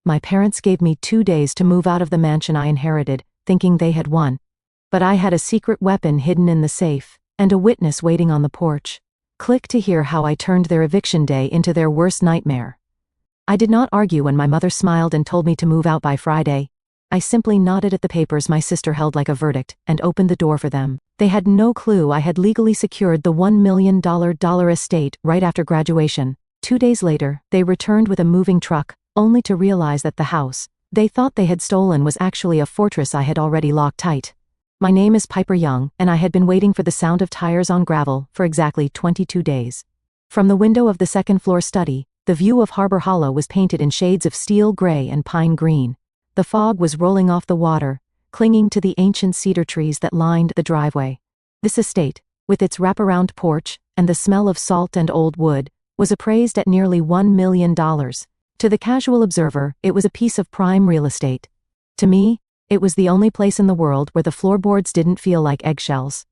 My parents gave me 2 days to move out of the mansion I inherited, thinking they had won. But I had a secret weapon hidden in the safe, and a witness waiting on the porch. Click to hear how I turned their eviction day into their worst nightmare. I did not argue when my mother smiled and told me to move out by Friday. I simply nodded at the papers my sister held like a verdict, and opened the door for them. They had no clue I had legally secured the $1 million estate right after graduation. 2 days later, they returned with a moving truck, only to realize that the house they thought they had stolen was actually a fortress I had already locked tight. My name is Piper Young, and I had been waiting for the sound of tires on gravel for exactly 22 days. From the window of the second-floor study, the view of Harbor Hollow was painted in shades of steel gray and pine green. The fog was rolling off the water, clinging to the ancient cedar trees that lined the driveway. This estate, with its wraparound porch and the smell of salt and old wood, was appraised at nearly $1 million. To the casual observer, it was a piece of prime real estate. To me, it was the only place in the world where the floorboards didn't feel like eggshells.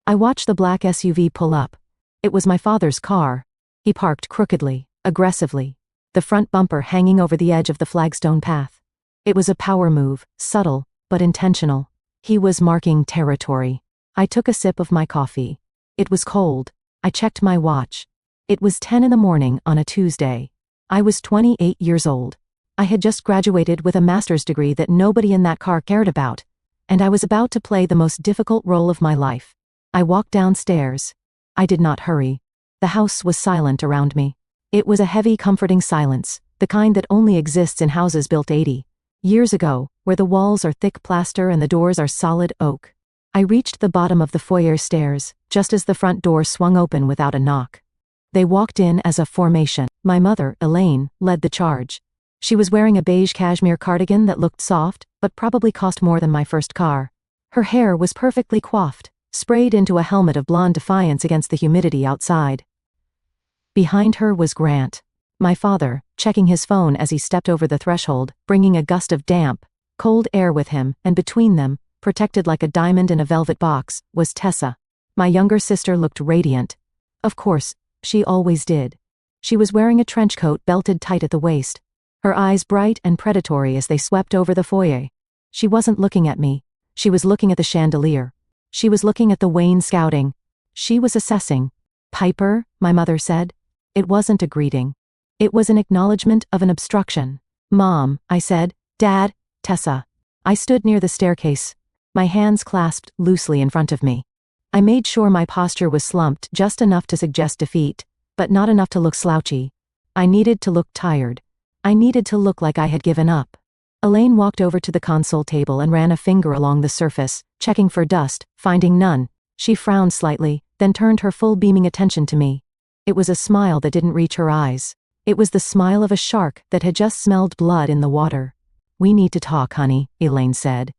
I watched the black SUV pull up. It was my father's car. He parked crookedly, aggressively, the front bumper hanging over the edge of the flagstone path. It was a power move, subtle, but intentional. He was marking territory. I took a sip of my coffee. It was cold. I checked my watch. It was 10 in the morning on a Tuesday. I was 28 years old. I had just graduated with a master's degree that nobody in that car cared about, and I was about to play the most difficult role of my life. I walked downstairs. I did not hurry. The house was silent around me. It was a heavy, comforting silence, the kind that only exists in houses built 80 years ago, where the walls are thick plaster and the doors are solid oak. I reached the bottom of the foyer stairs, just as the front door swung open without a knock. They walked in as a formation. My mother, Elaine, led the charge. She was wearing a beige cashmere cardigan that looked soft, but probably cost more than my first car. Her hair was perfectly coiffed, sprayed into a helmet of blonde defiance against the humidity outside. Behind her was Grant, my father, checking his phone as he stepped over the threshold, bringing a gust of damp, cold air with him, and between them, protected like a diamond in a velvet box, was Tessa. My younger sister looked radiant. Of course, she always did. She was wearing a trench coat belted tight at the waist, her eyes bright and predatory as they swept over the foyer. She wasn't looking at me. She was looking at the chandelier. She was looking at the wainscoting. She was assessing. "Piper," my mother said. It wasn't a greeting. It was an acknowledgement of an obstruction. "Mom," I said. "Dad," Tessa. I stood near the staircase, my hands clasped loosely in front of me. I made sure my posture was slumped just enough to suggest defeat, but not enough to look slouchy. I needed to look tired. I needed to look like I had given up. Elaine walked over to the console table and ran a finger along the surface, checking for dust, finding none. She frowned slightly, then turned her full beaming attention to me. It was a smile that didn't reach her eyes. It was the smile of a shark that had just smelled blood in the water. "We need to talk, honey," Elaine said.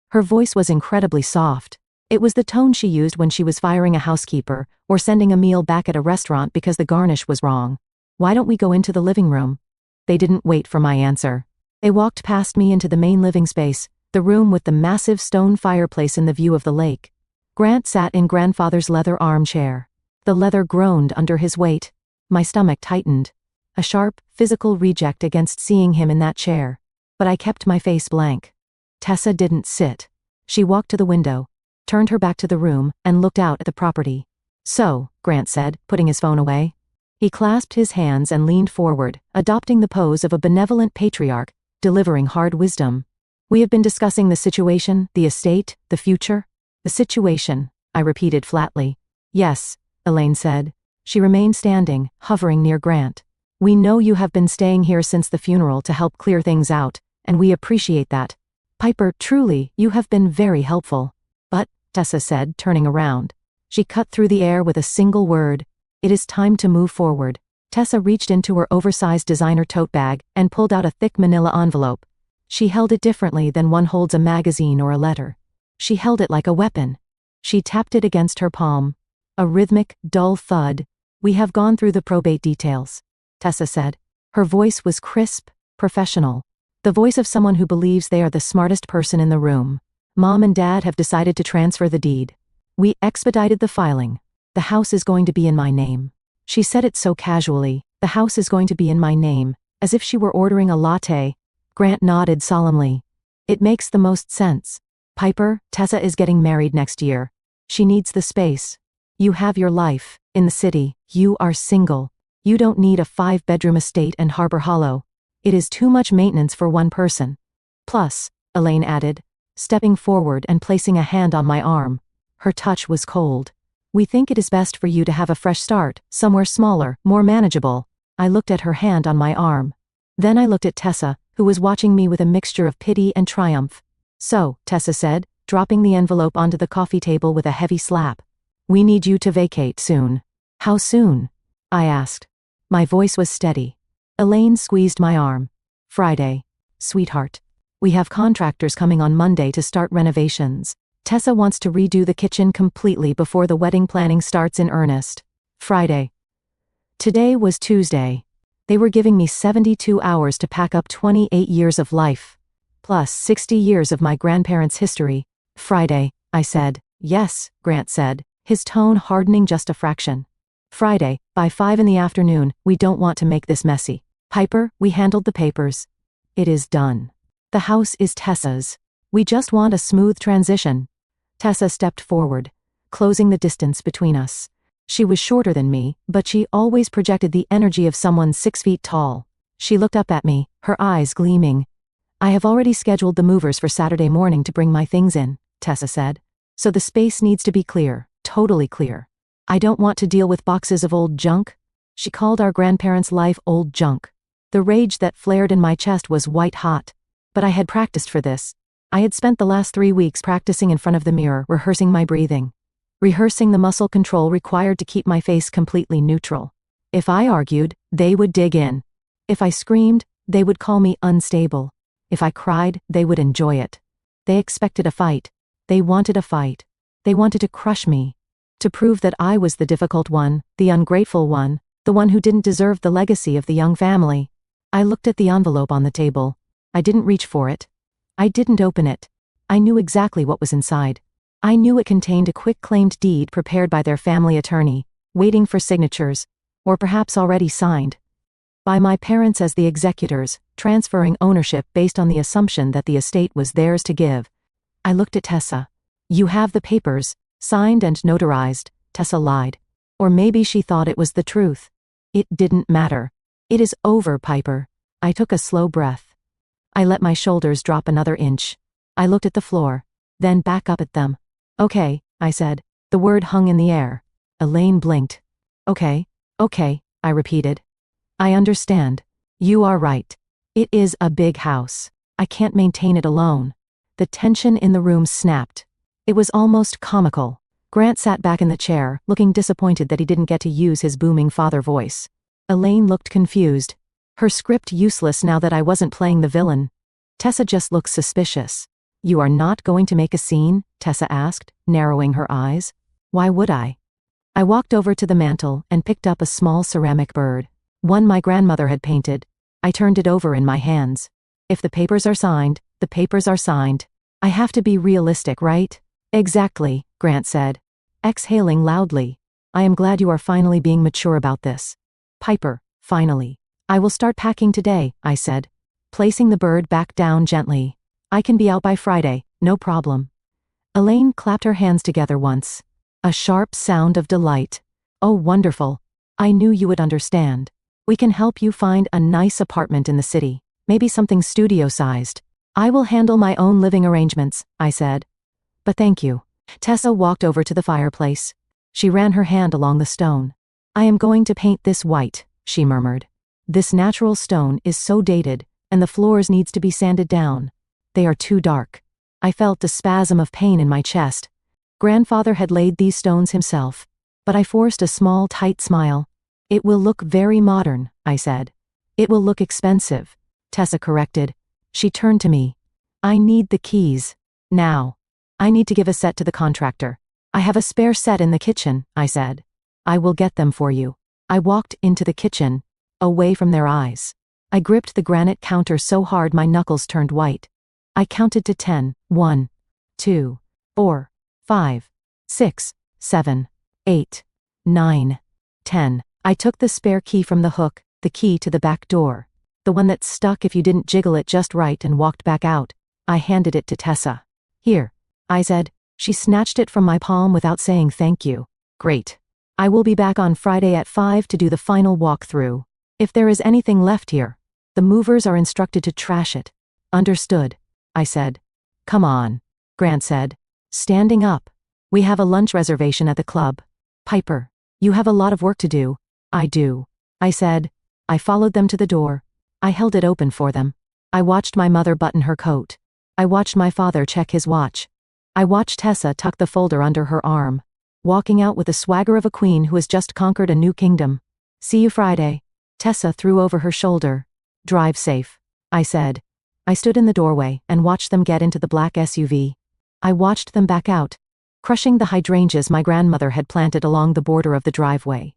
Her voice was incredibly soft. It was the tone she used when she was firing a housekeeper or sending a meal back at a restaurant because the garnish was wrong. "Why don't we go into the living room?" They didn't wait for my answer. They walked past me into the main living space, the room with the massive stone fireplace and the view of the lake. Grant sat in grandfather's leather armchair. The leather groaned under his weight. My stomach tightened. A sharp, physical reject against seeing him in that chair. But I kept my face blank. Tessa didn't sit. She walked to the window, turned her back to the room, and looked out at the property. "So," Grant said, putting his phone away. He clasped his hands and leaned forward, adopting the pose of a benevolent patriarch, delivering hard wisdom. "We have been discussing the situation, the estate, the future." "The situation," I repeated flatly. "Yes," Elaine said. She remained standing, hovering near Grant. "We know you have been staying here since the funeral to help clear things out, and we appreciate that. Piper, truly, you have been very helpful." "But," Tessa said, turning around. She cut through the air with a single word. "It is time to move forward." Tessa reached into her oversized designer tote bag and pulled out a thick manila envelope. She held it differently than one holds a magazine or a letter. She held it like a weapon. She tapped it against her palm. A rhythmic, dull thud. "We have gone through the probate details," Tessa said. Her voice was crisp, professional. The voice of someone who believes they are the smartest person in the room. "Mom and Dad have decided to transfer the deed. We expedited the filing. The house is going to be in my name." She said it so casually. "The house is going to be in my name," as if she were ordering a latte, Grant nodded solemnly. It makes the most sense. Piper, Tessa is getting married next year. She needs the space. You have your life, in the city, you are single. You don't need a 5-bedroom estate in Harbor Hollow. It is too much maintenance for one person. Plus, Elaine added, stepping forward and placing a hand on my arm. Her touch was cold. We think it is best for you to have a fresh start, somewhere smaller, more manageable. I looked at her hand on my arm. Then I looked at Tessa, who was watching me with a mixture of pity and triumph. So, Tessa said, dropping the envelope onto the coffee table with a heavy slap. We need you to vacate soon. How soon? I asked. My voice was steady. Elaine squeezed my arm. Friday. Sweetheart. We have contractors coming on Monday to start renovations. Tessa wants to redo the kitchen completely before the wedding planning starts in earnest. Friday. Today was Tuesday. They were giving me 72 hours to pack up 28 years of life. Plus 60 years of my grandparents' history. Friday, I said. Yes, Grant said, his tone hardening just a fraction. Friday, by 5 in the afternoon, we don't want to make this messy. Piper, we handled the papers. It is done. The house is Tessa's. We just want a smooth transition. Tessa stepped forward, closing the distance between us. She was shorter than me, but she always projected the energy of someone 6 feet tall. She looked up at me, her eyes gleaming. I have already scheduled the movers for Saturday morning to bring my things in, Tessa said. So the space needs to be clear, totally clear. I don't want to deal with boxes of old junk. She called our grandparents' life old junk. The rage that flared in my chest was white hot. But I had practiced for this. I had spent the last 3 weeks practicing in front of the mirror, rehearsing my breathing. Rehearsing the muscle control required to keep my face completely neutral. If I argued, they would dig in. If I screamed, they would call me unstable. If I cried, they would enjoy it. They expected a fight. They wanted a fight. They wanted to crush me. To prove that I was the difficult one, the ungrateful one, the one who didn't deserve the legacy of the young family. I looked at the envelope on the table. I didn't reach for it. I didn't open it. I knew exactly what was inside. I knew it contained a quick-claimed deed prepared by their family attorney, waiting for signatures, or perhaps already signed. By my parents as the executors, transferring ownership based on the assumption that the estate was theirs to give. I looked at Tessa. You have the papers, signed and notarized, Tessa lied. Or maybe she thought it was the truth. It didn't matter. It is over, Piper. I took a slow breath. I let my shoulders drop another inch. I looked at the floor, then back up at them. Okay, I said. The word hung in the air. Elaine blinked. Okay, I repeated. I understand. You are right. It is a big house. I can't maintain it alone. The tension in the room snapped. It was almost comical. Grant sat back in the chair, looking disappointed that he didn't get to use his booming father voice. Elaine looked confused. Her script useless now that I wasn't playing the villain. Tessa just looked suspicious. You are not going to make a scene? Tessa asked, narrowing her eyes. Why would I? I walked over to the mantel and picked up a small ceramic bird. One my grandmother had painted. I turned it over in my hands. If the papers are signed, the papers are signed. I have to be realistic, right? Exactly, Grant said, exhaling loudly. I am glad you are finally being mature about this. Piper, finally. I will start packing today, I said, placing the bird back down gently. I can be out by Friday, no problem. Elaine clapped her hands together once. A sharp sound of delight. Oh, wonderful. I knew you would understand. We can help you find a nice apartment in the city, maybe something studio-sized. I will handle my own living arrangements, I said. But thank you. Tessa walked over to the fireplace. She ran her hand along the stone. I am going to paint this white, she murmured. This natural stone is so dated, and the floors needs to be sanded down. They are too dark. I felt a spasm of pain in my chest. Grandfather had laid these stones himself, but I forced a small, tight smile. It will look very modern, I said. It will look expensive, Tessa corrected. She turned to me. I need the keys. Now. I need to give a set to the contractor. I have a spare set in the kitchen, I said. I will get them for you. I walked into the kitchen, away from their eyes. I gripped the granite counter so hard my knuckles turned white. I counted to 10. 1, 2, 4, 5, 6, 7, 8, 9, 10. I took the spare key from the hook, the key to the back door. The one that stuck if you didn't jiggle it just right and walked back out. I handed it to Tessa. Here, I said. She snatched it from my palm without saying thank you. Great. I will be back on Friday at 5 to do the final walkthrough. If there is anything left here, the movers are instructed to trash it. Understood, I said. Come on, Grant said, standing up. We have a lunch reservation at the club. Piper, you have a lot of work to do. I do, I said. I followed them to the door. I held it open for them. I watched my mother button her coat. I watched my father check his watch. I watched Tessa tuck the folder under her arm, walking out with the swagger of a queen who has just conquered a new kingdom. See you Friday. Tessa threw over her shoulder. Drive safe, I said. I stood in the doorway and watched them get into the black SUV. I watched them back out, crushing the hydrangeas my grandmother had planted along the border of the driveway.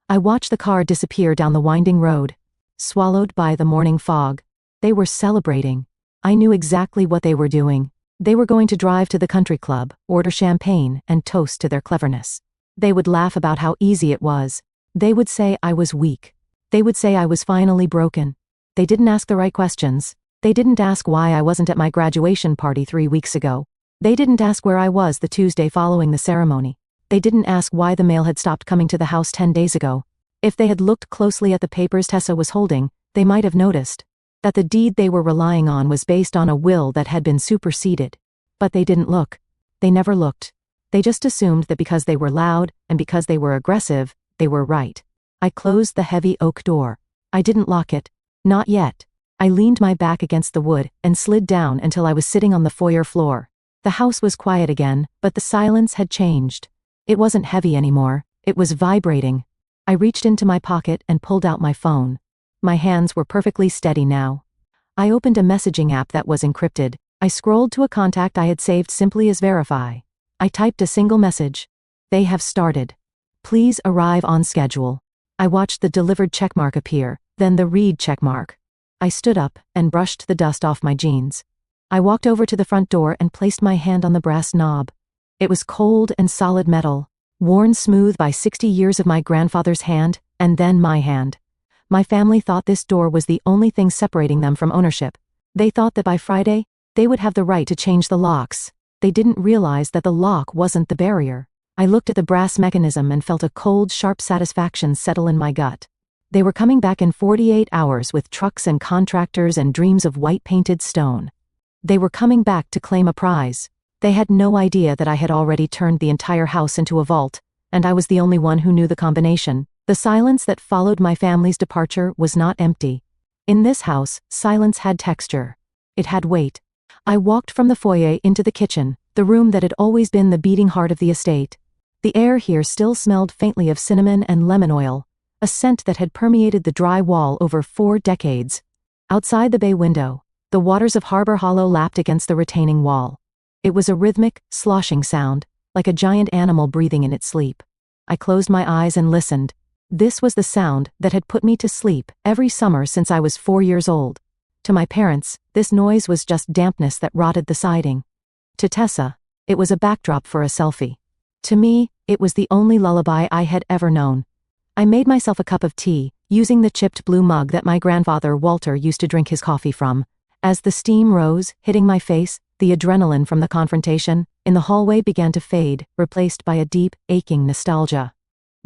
I watched the car disappear down the winding road, swallowed by the morning fog. They were celebrating. I knew exactly what they were doing. They were going to drive to the country club, order champagne, and toast to their cleverness. They would laugh about how easy it was. They would say I was weak. They would say I was finally broken. They didn't ask the right questions. They didn't ask why I wasn't at my graduation party 3 weeks ago. They didn't ask where I was the Tuesday following the ceremony. They didn't ask why the mail had stopped coming to the house 10 days ago. If they had looked closely at the papers Tessa was holding, they might have noticed that the deed they were relying on was based on a will that had been superseded. But they didn't look. They never looked. They just assumed that because they were loud and because they were aggressive, they were right. I closed the heavy oak door. I didn't lock it. Not yet. I leaned my back against the wood and slid down until I was sitting on the foyer floor. The house was quiet again, but the silence had changed. It wasn't heavy anymore. It was vibrating. I reached into my pocket and pulled out my phone. My hands were perfectly steady now. I opened a messaging app that was encrypted. I scrolled to a contact I had saved simply as verify. I typed a single message. They have started. Please arrive on schedule. I watched the delivered checkmark appear, then the read checkmark. I stood up and brushed the dust off my jeans. I walked over to the front door and placed my hand on the brass knob. It was cold and solid metal, worn smooth by 60 years of my grandfather's hand, and then my hand. My family thought this door was the only thing separating them from ownership. They thought that by Friday, they would have the right to change the locks. They didn't realize that the lock wasn't the barrier. I looked at the brass mechanism and felt a cold, sharp satisfaction settle in my gut. They were coming back in 48 hours with trucks and contractors and dreams of white-painted stone. They were coming back to claim a prize. They had no idea that I had already turned the entire house into a vault, and I was the only one who knew the combination. The silence that followed my family's departure was not empty. In this house, silence had texture. It had weight. I walked from the foyer into the kitchen, the room that had always been the beating heart of the estate. The air here still smelled faintly of cinnamon and lemon oil, a scent that had permeated the dry wall over 4 decades. Outside the bay window, the waters of Harbor Hollow lapped against the retaining wall. It was a rhythmic, sloshing sound, like a giant animal breathing in its sleep. I closed my eyes and listened. This was the sound that had put me to sleep every summer since I was 4 years old. To my parents, this noise was just dampness that rotted the siding. To Tessa, it was a backdrop for a selfie. To me, it was the only lullaby I had ever known. I made myself a cup of tea, using the chipped blue mug that my grandfather Walter used to drink his coffee from. As the steam rose, hitting my face, the adrenaline from the confrontation in the hallway began to fade, replaced by a deep, aching nostalgia.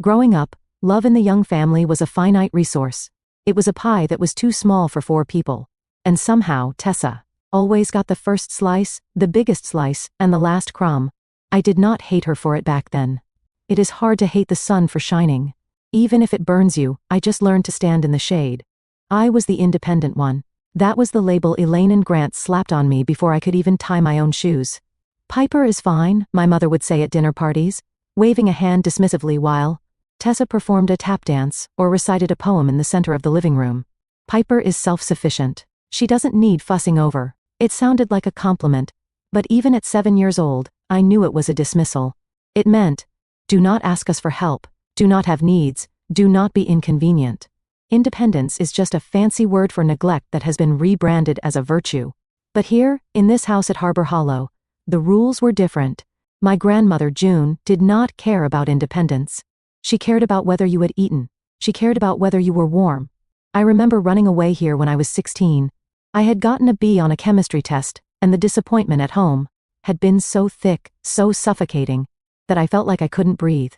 Growing up, love in the Young family was a finite resource. It was a pie that was too small for 4 people. And somehow, Tessa always got the first slice, the biggest slice, and the last crumb. I did not hate her for it back then. It is hard to hate the sun for shining. Even if it burns you, I just learned to stand in the shade. I was the independent one. That was the label Elaine and Grant slapped on me before I could even tie my own shoes. Piper is fine, my mother would say at dinner parties, waving a hand dismissively while Tessa performed a tap dance or recited a poem in the center of the living room. Piper is self-sufficient. She doesn't need fussing over. It sounded like a compliment, but even at 7 years old, I knew it was a dismissal. It meant, do not ask us for help, do not have needs, do not be inconvenient. Independence is just a fancy word for neglect that has been rebranded as a virtue. But here, in this house at Harbor Hollow, the rules were different. My grandmother, June, did not care about independence. She cared about whether you had eaten. She cared about whether you were warm. I remember running away here when I was 16. I had gotten a B on a chemistry test, and the disappointment at home had been so thick, so suffocating, that I felt like I couldn't breathe.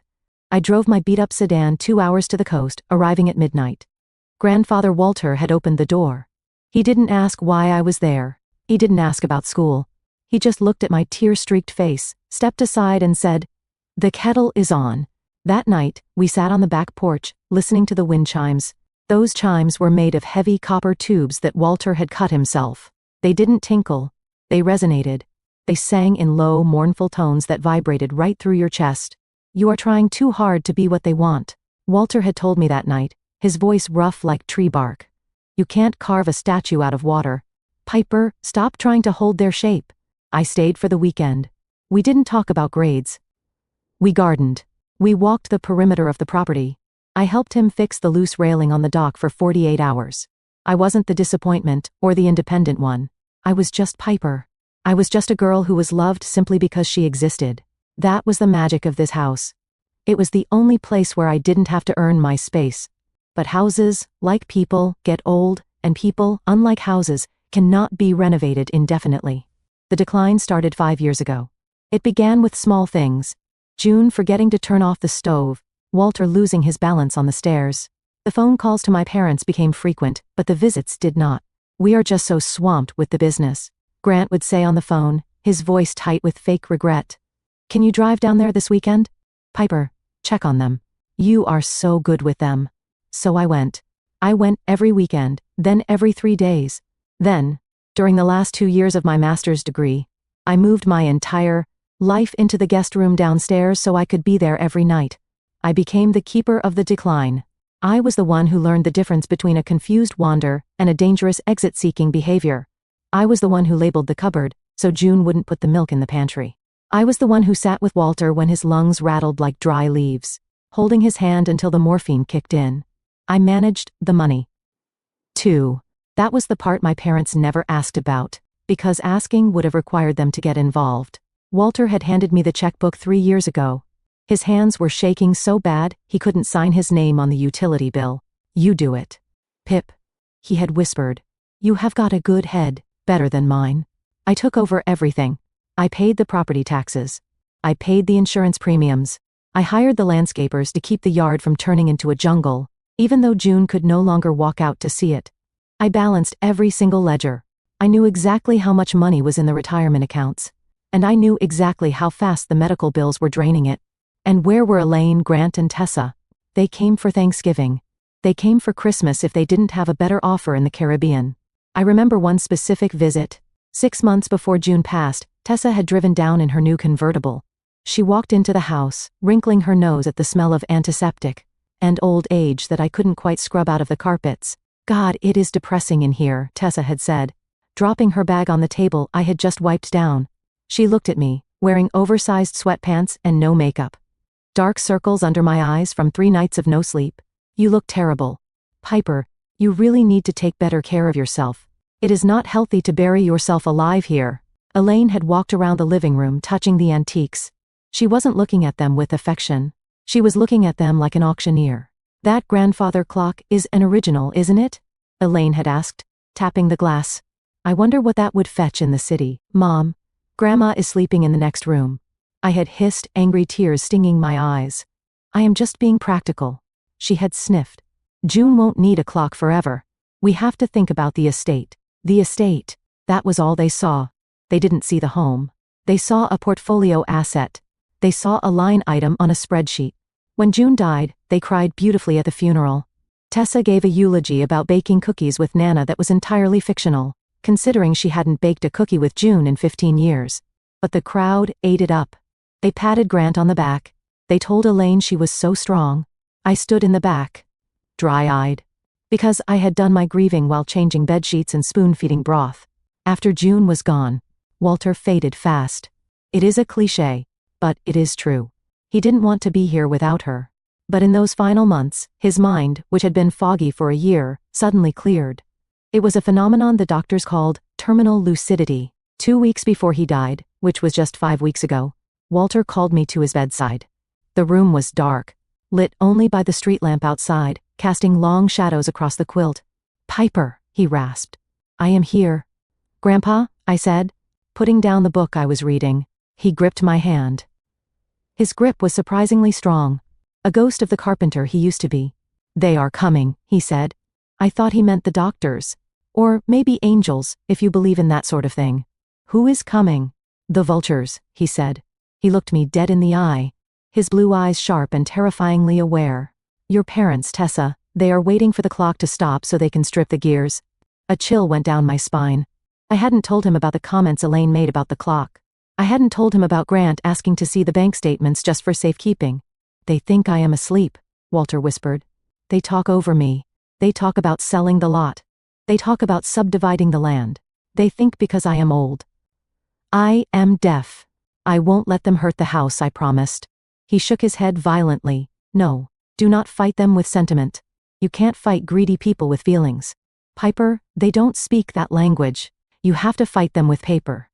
I drove my beat-up sedan 2 hours to the coast, arriving at midnight. Grandfather Walter had opened the door. He didn't ask why I was there. He didn't ask about school. He just looked at my tear-streaked face, stepped aside and said, "The kettle is on." That night, we sat on the back porch, listening to the wind chimes. Those chimes were made of heavy copper tubes that Walter had cut himself. They didn't tinkle. They resonated. They sang in low, mournful tones that vibrated right through your chest. "You are trying too hard to be what they want," Walter had told me that night, his voice rough like tree bark. "You can't carve a statue out of water. Piper, stop trying to hold their shape." I stayed for the weekend. We didn't talk about grades. We gardened. We walked the perimeter of the property. I helped him fix the loose railing on the dock for 48 hours. I wasn't the disappointment or the independent one. I was just Piper. I was just a girl who was loved simply because she existed. That was the magic of this house. It was the only place where I didn't have to earn my space. But houses, like people, get old, and people, unlike houses, cannot be renovated indefinitely. The decline started 5 years ago. It began with small things. June forgetting to turn off the stove, Walter losing his balance on the stairs. The phone calls to my parents became frequent, but the visits did not. "We are just so swamped with the business," Grant would say on the phone, his voice tight with fake regret. "Can you drive down there this weekend? Piper, check on them. You are so good with them." So I went. I went every weekend, then every 3 days. Then, during the last 2 years of my master's degree, I moved my entire life into the guest room downstairs so I could be there every night. I became the keeper of the decline. I was the one who learned the difference between a confused wander and a dangerous exit-seeking behavior. I was the one who labeled the cupboard, so June wouldn't put the milk in the pantry. I was the one who sat with Walter when his lungs rattled like dry leaves, holding his hand until the morphine kicked in. I managed the money. 2. That was the part my parents never asked about, because asking would have required them to get involved. Walter had handed me the checkbook 3 years ago. His hands were shaking so bad he couldn't sign his name on the utility bill. "You do it. Pip," he had whispered. "You have got a good head, better than mine." I took over everything. I paid the property taxes. I paid the insurance premiums. I hired the landscapers to keep the yard from turning into a jungle, even though June could no longer walk out to see it. I balanced every single ledger. I knew exactly how much money was in the retirement accounts. And I knew exactly how fast the medical bills were draining it. And where were Elaine, Grant, and Tessa? They came for Thanksgiving. They came for Christmas if they didn't have a better offer in the Caribbean. I remember one specific visit. 6 months before June passed, Tessa had driven down in her new convertible. She walked into the house, wrinkling her nose at the smell of antiseptic and old age that I couldn't quite scrub out of the carpets. "God, it is depressing in here," Tessa had said, dropping her bag on the table I had just wiped down. She looked at me, wearing oversized sweatpants and no makeup. Dark circles under my eyes from 3 nights of no sleep. "You look terrible. Piper, you really need to take better care of yourself. It is not healthy to bury yourself alive here." Elaine had walked around the living room touching the antiques. She wasn't looking at them with affection. She was looking at them like an auctioneer. "That grandfather clock is an original, isn't it?" Elaine had asked, tapping the glass. "I wonder what that would fetch in the city." "Mom, Grandma is sleeping in the next room." I had hissed, angry tears stinging my eyes. "I am just being practical." She had sniffed. "June won't need a clock forever. We have to think about the estate." The estate. That was all they saw. They didn't see the home. They saw a portfolio asset. They saw a line item on a spreadsheet. When June died, they cried beautifully at the funeral. Tessa gave a eulogy about baking cookies with Nana that was entirely fictional, considering she hadn't baked a cookie with June in 15 years. But the crowd ate it up. They patted Grant on the back. They told Elaine she was so strong. I stood in the back, dry-eyed, because I had done my grieving while changing bedsheets and spoon-feeding broth. After June was gone, Walter faded fast. It is a cliché, but it is true. He didn't want to be here without her. But in those final months, his mind, which had been foggy for a year, suddenly cleared. It was a phenomenon the doctors called terminal lucidity. 2 weeks before he died, which was just 5 weeks ago, Walter called me to his bedside. The room was dark, lit only by the street lamp outside, casting long shadows across the quilt. "Piper," he rasped. "I am here." "Grandpa," I said, putting down the book I was reading. He gripped my hand. His grip was surprisingly strong, a ghost of the carpenter he used to be. "They are coming," he said. I thought he meant the doctors. Or maybe angels, if you believe in that sort of thing. "Who is coming?" "The vultures," he said. He looked me dead in the eye, his blue eyes sharp and terrifyingly aware. "Your parents, Tessa, they are waiting for the clock to stop so they can strip the gears." A chill went down my spine. I hadn't told him about the comments Elaine made about the clock. I hadn't told him about Grant asking to see the bank statements just for safekeeping. "They think I am asleep," Walter whispered. "They talk over me. They talk about selling the lot. They talk about subdividing the land. They think because I am old. I am deaf. I won't let them hurt the house, I promised." He shook his head violently. "No, do not fight them with sentiment. You can't fight greedy people with feelings. Piper, they don't speak that language. You have to fight them with paper."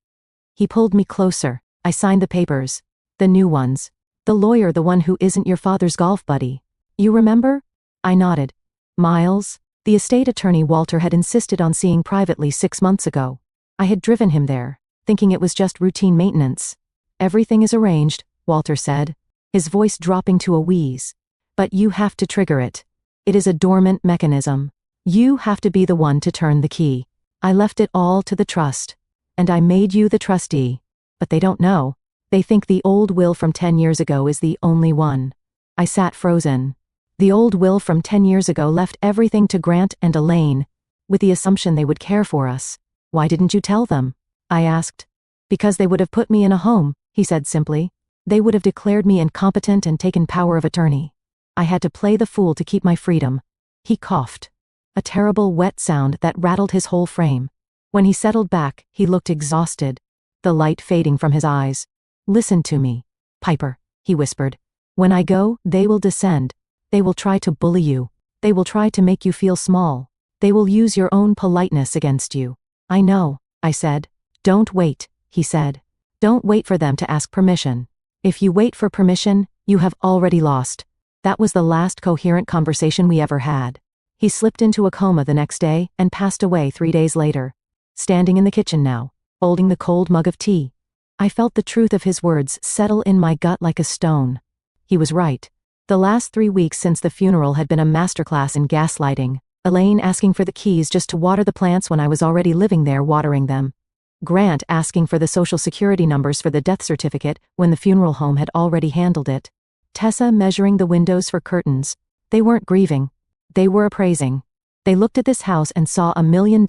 He pulled me closer. I signed the papers. "The new ones. The lawyer, the one who isn't your father's golf buddy. You remember?" I nodded. "Miles, the estate attorney Walter had insisted on seeing privately 6 months ago. I had driven him there, thinking it was just routine maintenance." "Everything is arranged," Walter said, his voice dropping to a wheeze. "But you have to trigger it. It is a dormant mechanism. You have to be the one to turn the key. I left it all to the trust. And I made you the trustee. But they don't know. They think the old will from 10 years ago is the only one." I sat frozen. The old will from 10 years ago left everything to Grant and Elaine, with the assumption they would care for us. "Why didn't you tell them?" I asked. "Because they would have put me in a home," he said simply. "They would have declared me incompetent and taken power of attorney. I had to play the fool to keep my freedom." He coughed. A terrible wet sound that rattled his whole frame. When he settled back, he looked exhausted, the light fading from his eyes. "Listen to me, Piper," he whispered. "When I go, they will descend. They will try to bully you. They will try to make you feel small. They will use your own politeness against you." "I know," I said. "Don't wait," he said. "Don't wait for them to ask permission. If you wait for permission, you have already lost." That was the last coherent conversation we ever had. He slipped into a coma the next day and passed away 3 days later. Standing in the kitchen now, holding the cold mug of tea, I felt the truth of his words settle in my gut like a stone. He was right. The last 3 weeks since the funeral had been a masterclass in gaslighting. Elaine asking for the keys just to water the plants when I was already living there watering them. Grant asking for the social security numbers for the death certificate when the funeral home had already handled it. Tessa measuring the windows for curtains. They weren't grieving. They were appraising. They looked at this house and saw $1 million.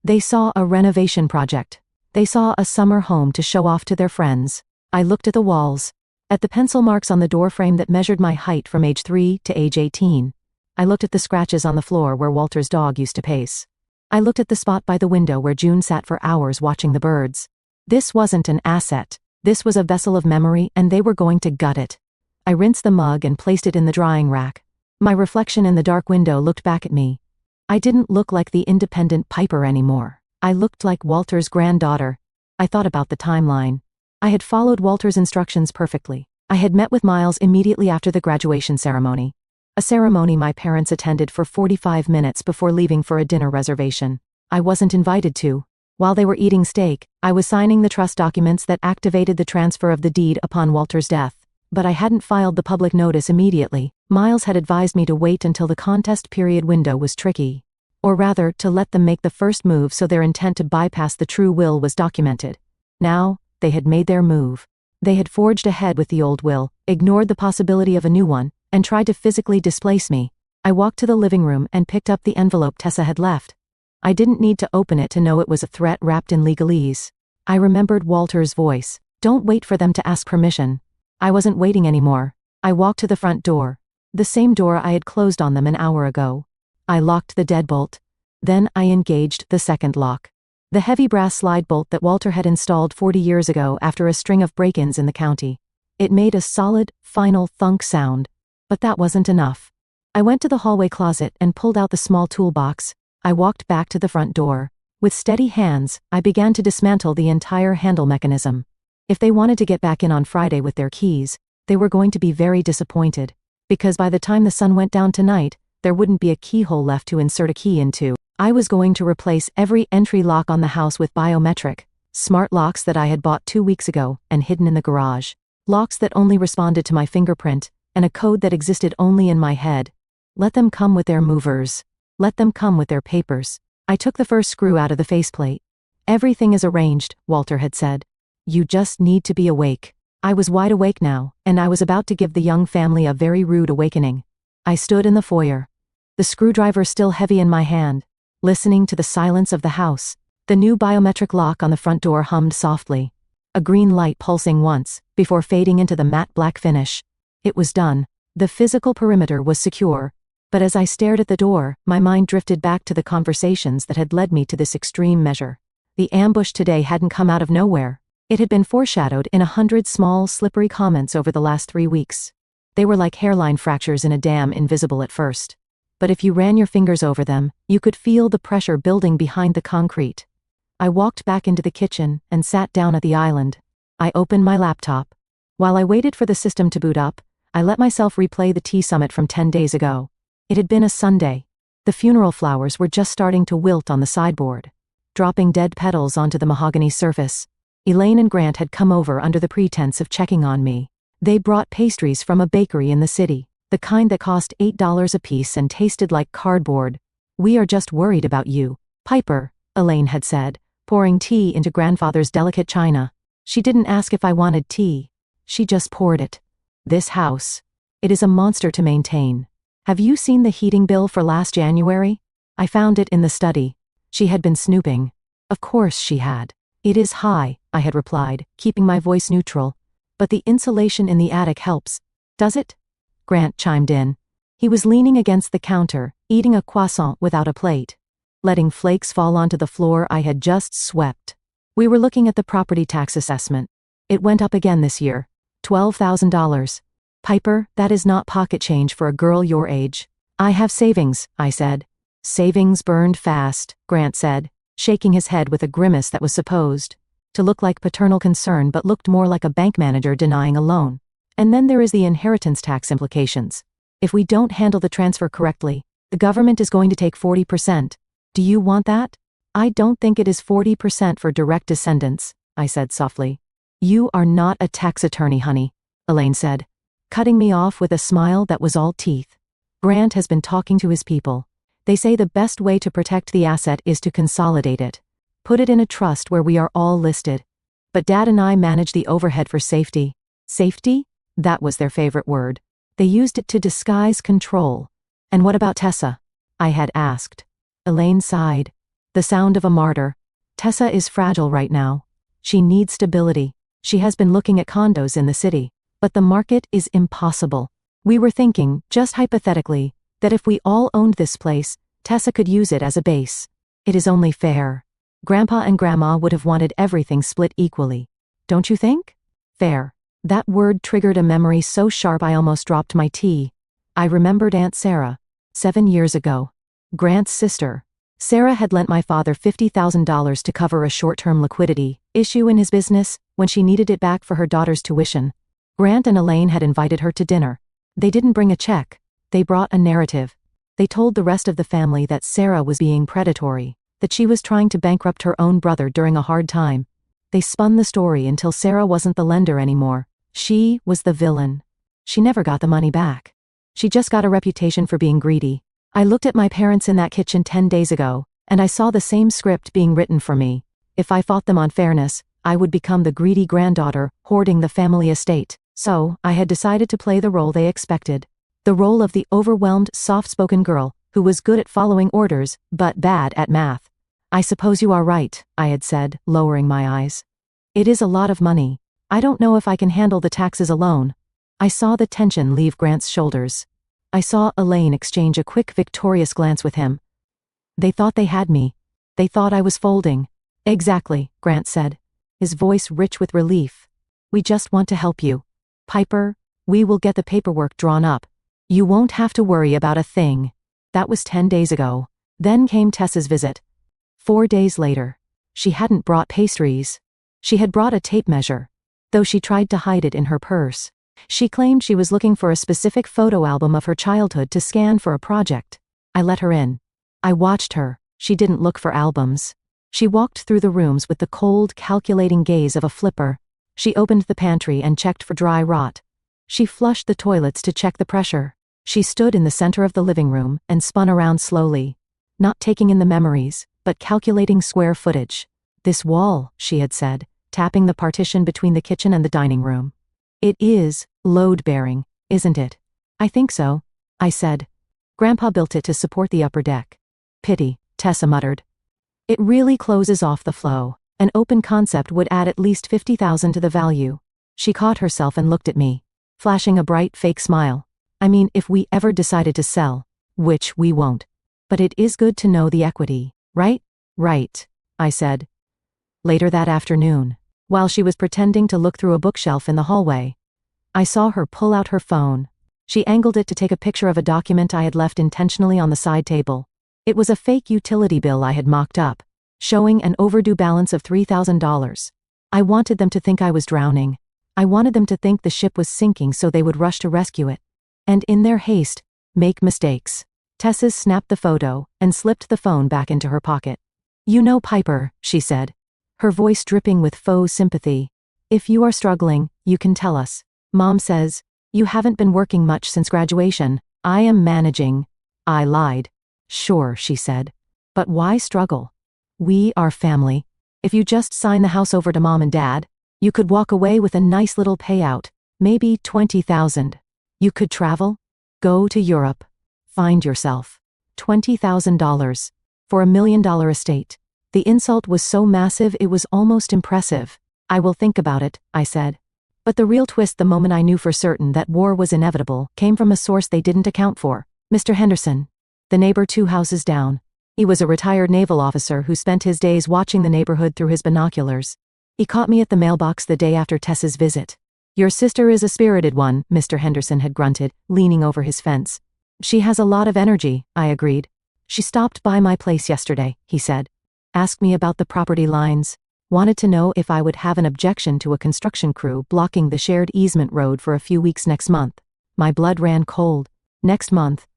They saw a renovation project. They saw a summer home to show off to their friends. I looked at the walls, at the pencil marks on the doorframe that measured my height from age 3 to age 18. I looked at the scratches on the floor where Walter's dog used to pace. I looked at the spot by the window where June sat for hours watching the birds. This wasn't an asset. This was a vessel of memory, and they were going to gut it. I rinsed the mug and placed it in the drying rack. My reflection in the dark window looked back at me. I didn't look like the independent Piper anymore. I looked like Walter's granddaughter. I thought about the timeline. I had followed Walter's instructions perfectly. I had met with Miles immediately after the graduation ceremony. A ceremony my parents attended for 45 minutes before leaving for a dinner reservation. I wasn't invited to. While they were eating steak, I was signing the trust documents that activated the transfer of the deed upon Walter's death. But I hadn't filed the public notice immediately. Miles had advised me to wait until the contest period window was tricky. Or rather, to let them make the first move so their intent to bypass the true will was documented. Now, they had made their move. They had forged ahead with the old will, ignored the possibility of a new one, and tried to physically displace me. I walked to the living room and picked up the envelope Tessa had left. I didn't need to open it to know it was a threat wrapped in legalese. I remembered Walter's voice. "Don't wait for them to ask permission." I wasn't waiting anymore. I walked to the front door. The same door I had closed on them an hour ago. I locked the deadbolt. Then I engaged the second lock. The heavy brass slide bolt that Walter had installed 40 years ago after a string of break-ins in the county. It made a solid, final thunk sound. But that wasn't enough. I went to the hallway closet and pulled out the small toolbox. I walked back to the front door. With steady hands, I began to dismantle the entire handle mechanism. If they wanted to get back in on Friday with their keys, they were going to be very disappointed. Because by the time the sun went down tonight, there wouldn't be a keyhole left to insert a key into. I was going to replace every entry lock on the house with biometric, smart locks that I had bought 2 weeks ago and hidden in the garage. Locks that only responded to my fingerprint, and a code that existed only in my head. Let them come with their movers. Let them come with their papers. I took the first screw out of the faceplate. Everything is arranged, Walter had said. You just need to be awake. I was wide awake now, and I was about to give the young family a very rude awakening. I stood in the foyer, the screwdriver still heavy in my hand, listening to the silence of the house. The new biometric lock on the front door hummed softly, a green light pulsing once, before fading into the matte black finish. It was done. The physical perimeter was secure, but as I stared at the door, my mind drifted back to the conversations that had led me to this extreme measure. The ambush today hadn't come out of nowhere. It had been foreshadowed in 100 small, slippery comments over the last 3 weeks. They were like hairline fractures in a dam, invisible at first. But if you ran your fingers over them, you could feel the pressure building behind the concrete. I walked back into the kitchen and sat down at the island. I opened my laptop. While I waited for the system to boot up, I let myself replay the tea summit from 10 days ago. It had been a Sunday. The funeral flowers were just starting to wilt on the sideboard, dropping dead petals onto the mahogany surface. Elaine and Grant had come over under the pretense of checking on me. They brought pastries from a bakery in the city, the kind that cost $8 a piece and tasted like cardboard. We are just worried about you, Piper, Elaine had said, pouring tea into grandfather's delicate china. She didn't ask if I wanted tea. She just poured it. This house. It is a monster to maintain. Have you seen the heating bill for last January? I found it in the study. She had been snooping. Of course she had. It is high, I had replied, keeping my voice neutral. But the insulation in the attic helps. Does it? Grant chimed in. He was leaning against the counter, eating a croissant without a plate, letting flakes fall onto the floor I had just swept. We were looking at the property tax assessment. It went up again this year. $12,000. Piper, that is not pocket change for a girl your age. I have savings, I said. Savings burned fast, Grant said, shaking his head with a grimace that was supposed to look like paternal concern but looked more like a bank manager denying a loan. And then there is the inheritance tax implications. If we don't handle the transfer correctly, the government is going to take 40%. Do you want that? I don't think it is 40% for direct descendants, I said softly. You are not a tax attorney, honey, Elaine said, cutting me off with a smile that was all teeth. Grant has been talking to his people. They say the best way to protect the asset is to consolidate it. Put it in a trust where we are all listed. But Dad and I manage the overhead for safety. Safety? That was their favorite word. They used it to disguise control. And what about Tessa? I had asked. Elaine sighed. The sound of a martyr. Tessa is fragile right now. She needs stability. She has been looking at condos in the city. But the market is impossible. We were thinking, just hypothetically, that if we all owned this place, Tessa could use it as a base. It is only fair. Grandpa and Grandma would have wanted everything split equally. Don't you think? Fair. That word triggered a memory so sharp I almost dropped my tea. I remembered Aunt Sarah. 7 years ago. Grant's sister. Sarah had lent my father $50,000 to cover a short-term liquidity issue in his business when she needed it back for her daughter's tuition. Grant and Elaine had invited her to dinner. They didn't bring a check. They brought a narrative. They told the rest of the family that Sarah was being predatory, that she was trying to bankrupt her own brother during a hard time. They spun the story until Sarah wasn't the lender anymore. She was the villain. She never got the money back. She just got a reputation for being greedy. I looked at my parents in that kitchen 10 days ago, and I saw the same script being written for me. If I fought them on fairness, I would become the greedy granddaughter, hoarding the family estate. So, I had decided to play the role they expected. The role of the overwhelmed, soft-spoken girl, who was good at following orders, but bad at math. I suppose you are right, I had said, lowering my eyes. It is a lot of money. I don't know if I can handle the taxes alone. I saw the tension leave Grant's shoulders. I saw Elaine exchange a quick, victorious glance with him. They thought they had me. They thought I was folding. Exactly, Grant said, his voice rich with relief. We just want to help you. Piper, we will get the paperwork drawn up. You won't have to worry about a thing. That was 10 days ago. Then came Tessa's visit. 4 days later. She hadn't brought pastries. She had brought a tape measure, though she tried to hide it in her purse. She claimed she was looking for a specific photo album of her childhood to scan for a project. I let her in. I watched her. She didn't look for albums. She walked through the rooms with the cold, calculating gaze of a flipper. She opened the pantry and checked for dry rot. She flushed the toilets to check the pressure. She stood in the center of the living room and spun around slowly, not taking in the memories, but calculating square footage. This wall, she had said, tapping the partition between the kitchen and the dining room. It is load-bearing, isn't it? I think so, I said. Grandpa built it to support the upper deck. Pity, Tessa muttered. It really closes off the flow. An open concept would add at least $50,000 to the value. She caught herself and looked at me, flashing a bright fake smile. I mean, if we ever decided to sell, which we won't. But it is good to know the equity, right? Right, I said. Later that afternoon, while she was pretending to look through a bookshelf in the hallway, I saw her pull out her phone. She angled it to take a picture of a document I had left intentionally on the side table. It was a fake utility bill I had mocked up, showing an overdue balance of $3,000. I wanted them to think I was drowning. I wanted them to think the ship was sinking so they would rush to rescue it. And in their haste, make mistakes. Tessa snapped the photo and slipped the phone back into her pocket. You know, Piper, she said, her voice dripping with faux sympathy. If you are struggling, you can tell us. Mom says, you haven't been working much since graduation. I am managing. I lied. Sure, she said. But why struggle? We are family. If you just sign the house over to Mom and Dad, you could walk away with a nice little payout, maybe $20,000. You could travel, go to Europe, find yourself. $20,000 for $1 million estate. The insult was so massive it was almost impressive. I will think about it, I said. But the real twist the moment I knew for certain that war was inevitable came from a source they didn't account for. Mr. Henderson, the neighbor 2 houses down. He was a retired naval officer who spent his days watching the neighborhood through his binoculars. He caught me at the mailbox the day after Tessa's visit. Your sister is a spirited one, Mr. Henderson had grunted, leaning over his fence. She has a lot of energy, I agreed. She stopped by my place yesterday, he said. Asked me about the property lines. Wanted to know if I would have an objection to a construction crew blocking the shared easement road for a few weeks next month. My blood ran cold. Next month.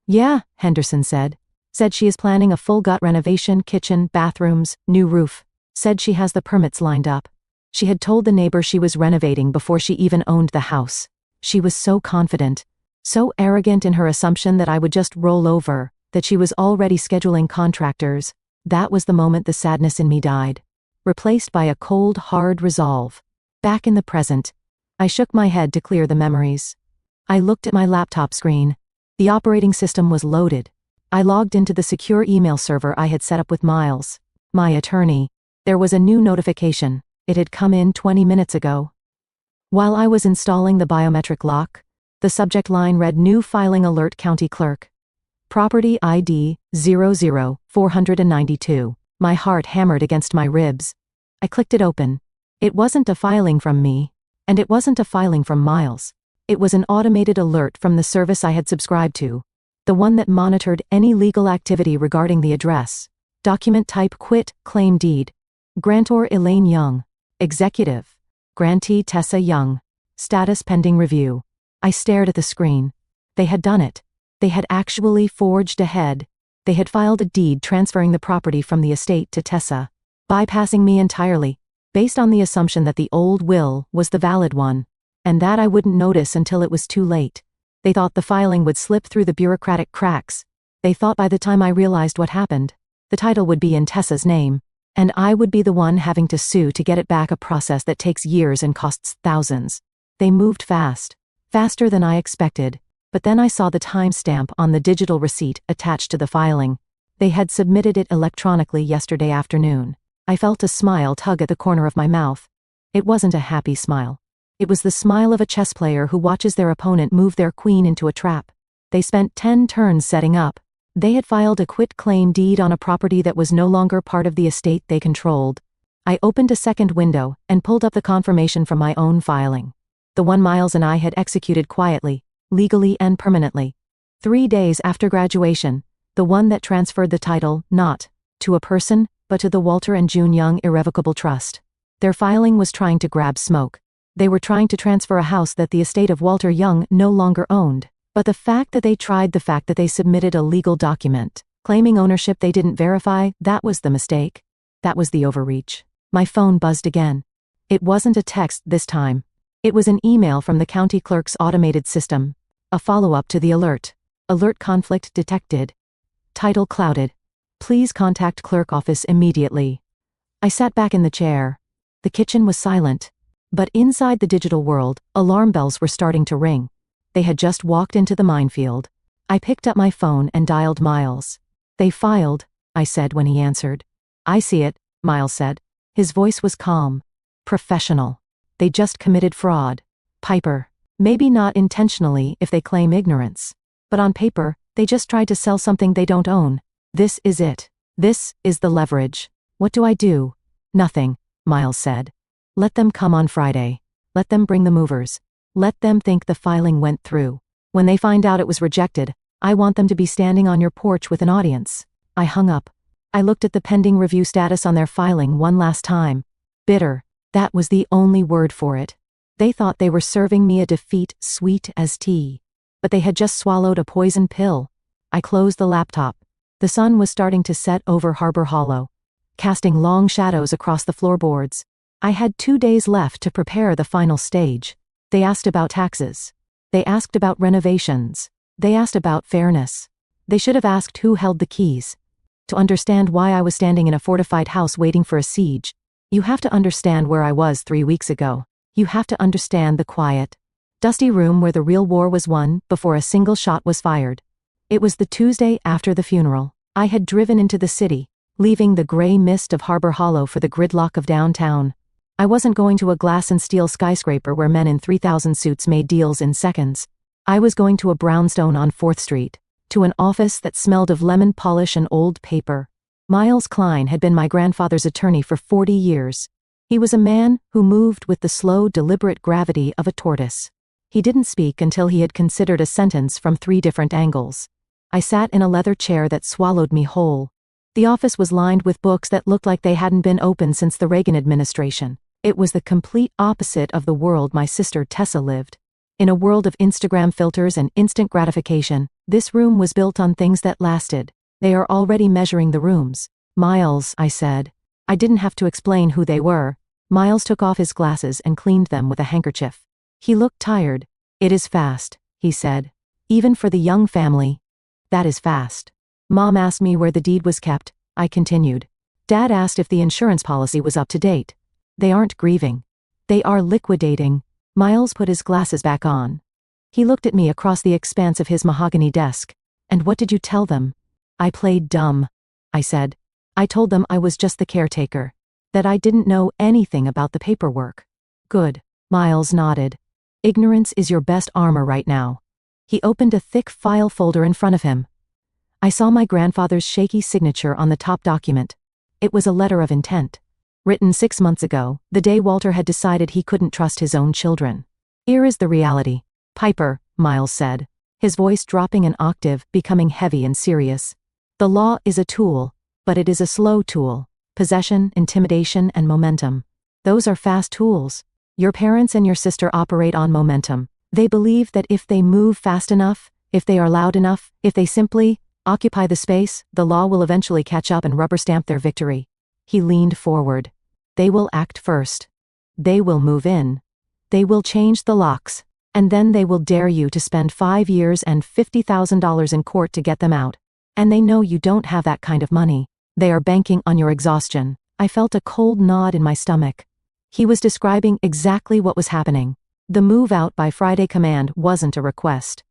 Yeah, Henderson said. Said she is planning a full gut renovation, kitchen, bathrooms, new roof. Said she has the permits lined up. She had told the neighbor she was renovating before she even owned the house. She was so confident, so arrogant in her assumption that I would just roll over, that she was already scheduling contractors. That was the moment the sadness in me died, replaced by a cold, hard resolve. Back in the present, I shook my head to clear the memories. I looked at my laptop screen. The operating system was loaded. I logged into the secure email server I had set up with Miles, my attorney. There was a new notification. It had come in 20 minutes ago. While I was installing the biometric lock, the subject line read New Filing Alert County Clerk. Property ID 00492. My heart hammered against my ribs. I clicked it open. It wasn't a filing from me, and it wasn't a filing from Miles. It was an automated alert from the service I had subscribed to, the one that monitored any legal activity regarding the address. Document type quit claim deed. Grantor Elaine Young. Executive. Grantee Tessa Young. Status pending review. I stared at the screen. They had done it. They had actually forged ahead. They had filed a deed transferring the property from the estate to Tessa, bypassing me entirely, based on the assumption that the old will was the valid one, and that I wouldn't notice until it was too late. They thought the filing would slip through the bureaucratic cracks. They thought by the time I realized what happened, the title would be in Tessa's name, and I would be the one having to sue to get it back, a process that takes years and costs thousands. They moved fast, faster than I expected, but then I saw the timestamp on the digital receipt attached to the filing. They had submitted it electronically yesterday afternoon. I felt a smile tug at the corner of my mouth. It wasn't a happy smile. It was the smile of a chess player who watches their opponent move their queen into a trap. They spent 10 turns setting up. They had filed a quit-claim deed on a property that was no longer part of the estate they controlled. I opened a second window and pulled up the confirmation from my own filing. The one Miles and I had executed quietly, legally and permanently. 3 days after graduation, the one that transferred the title, not to a person, but to the Walter and June Young Irrevocable Trust. Their filing was trying to grab smoke. They were trying to transfer a house that the estate of Walter Young no longer owned. But the fact that they submitted a legal document, claiming ownership they didn't verify, that was the mistake. That was the overreach. My phone buzzed again. It wasn't a text this time. It was an email from the county clerk's automated system. A follow-up to the alert. Alert conflict detected. Title clouded. Please contact clerk office immediately. I sat back in the chair. The kitchen was silent. But inside the digital world, alarm bells were starting to ring. They had just walked into the minefield. I picked up my phone and dialed Miles. They filed, I said when he answered. I see it, Miles said. His voice was calm. Professional. They just committed fraud. Piper. Maybe not intentionally if they claim ignorance. But on paper, they just tried to sell something they don't own. This is it. This is the leverage. What do I do? Nothing, Miles said. Let them come on Friday. Let them bring the movers. Let them think the filing went through. When they find out it was rejected, I want them to be standing on your porch with an audience. I hung up. I looked at the pending review status on their filing one last time. Bitter. That was the only word for it. They thought they were serving me a defeat sweet as tea. But they had just swallowed a poison pill. I closed the laptop. The sun was starting to set over Harbor Hollow, casting long shadows across the floorboards. I had 2 days left to prepare the final stage. They asked about taxes. They asked about renovations. They asked about fairness. They should have asked who held the keys. To understand why I was standing in a fortified house waiting for a siege, you have to understand where I was 3 weeks ago. You have to understand the quiet, dusty room where the real war was won before a single shot was fired. It was the Tuesday after the funeral. I had driven into the city, leaving the gray mist of Harbor Hollow for the gridlock of downtown. I wasn't going to a glass and steel skyscraper where men in 3,000 suits made deals in seconds. I was going to a brownstone on 4th Street, to an office that smelled of lemon polish and old paper. Miles Klein had been my grandfather's attorney for 40 years. He was a man who moved with the slow, deliberate gravity of a tortoise. He didn't speak until he had considered a sentence from 3 different angles. I sat in a leather chair that swallowed me whole. The office was lined with books that looked like they hadn't been opened since the Reagan administration. It was the complete opposite of the world my sister Tessa lived. In a world of Instagram filters and instant gratification, this room was built on things that lasted. They are already measuring the rooms. Miles, I said. I didn't have to explain who they were. Miles took off his glasses and cleaned them with a handkerchief. He looked tired. It is fast, he said. Even for the Young family. That is fast. Mom asked me where the deed was kept, I continued. Dad asked if the insurance policy was up to date. They aren't grieving. They are liquidating. Miles put his glasses back on. He looked at me across the expanse of his mahogany desk. And what did you tell them? I played dumb, I said. I told them I was just the caretaker. That I didn't know anything about the paperwork. Good. Miles nodded. Ignorance is your best armor right now. He opened a thick file folder in front of him. I saw my grandfather's shaky signature on the top document. It was a letter of intent. Written 6 months ago, the day Walter had decided he couldn't trust his own children. Here is the reality. Piper, Miles said, his voice dropping an octave, becoming heavy and serious. The law is a tool, but it is a slow tool. Possession, intimidation, and momentum. Those are fast tools. Your parents and your sister operate on momentum. They believe that if they move fast enough, if they are loud enough, if they simply occupy the space, the law will eventually catch up and rubber stamp their victory. He leaned forward. They will act first. They will move in. They will change the locks. And then they will dare you to spend 5 years and $50,000 in court to get them out. And they know you don't have that kind of money. They are banking on your exhaustion. I felt a cold nod in my stomach. He was describing exactly what was happening. The move out by Friday command wasn't a request.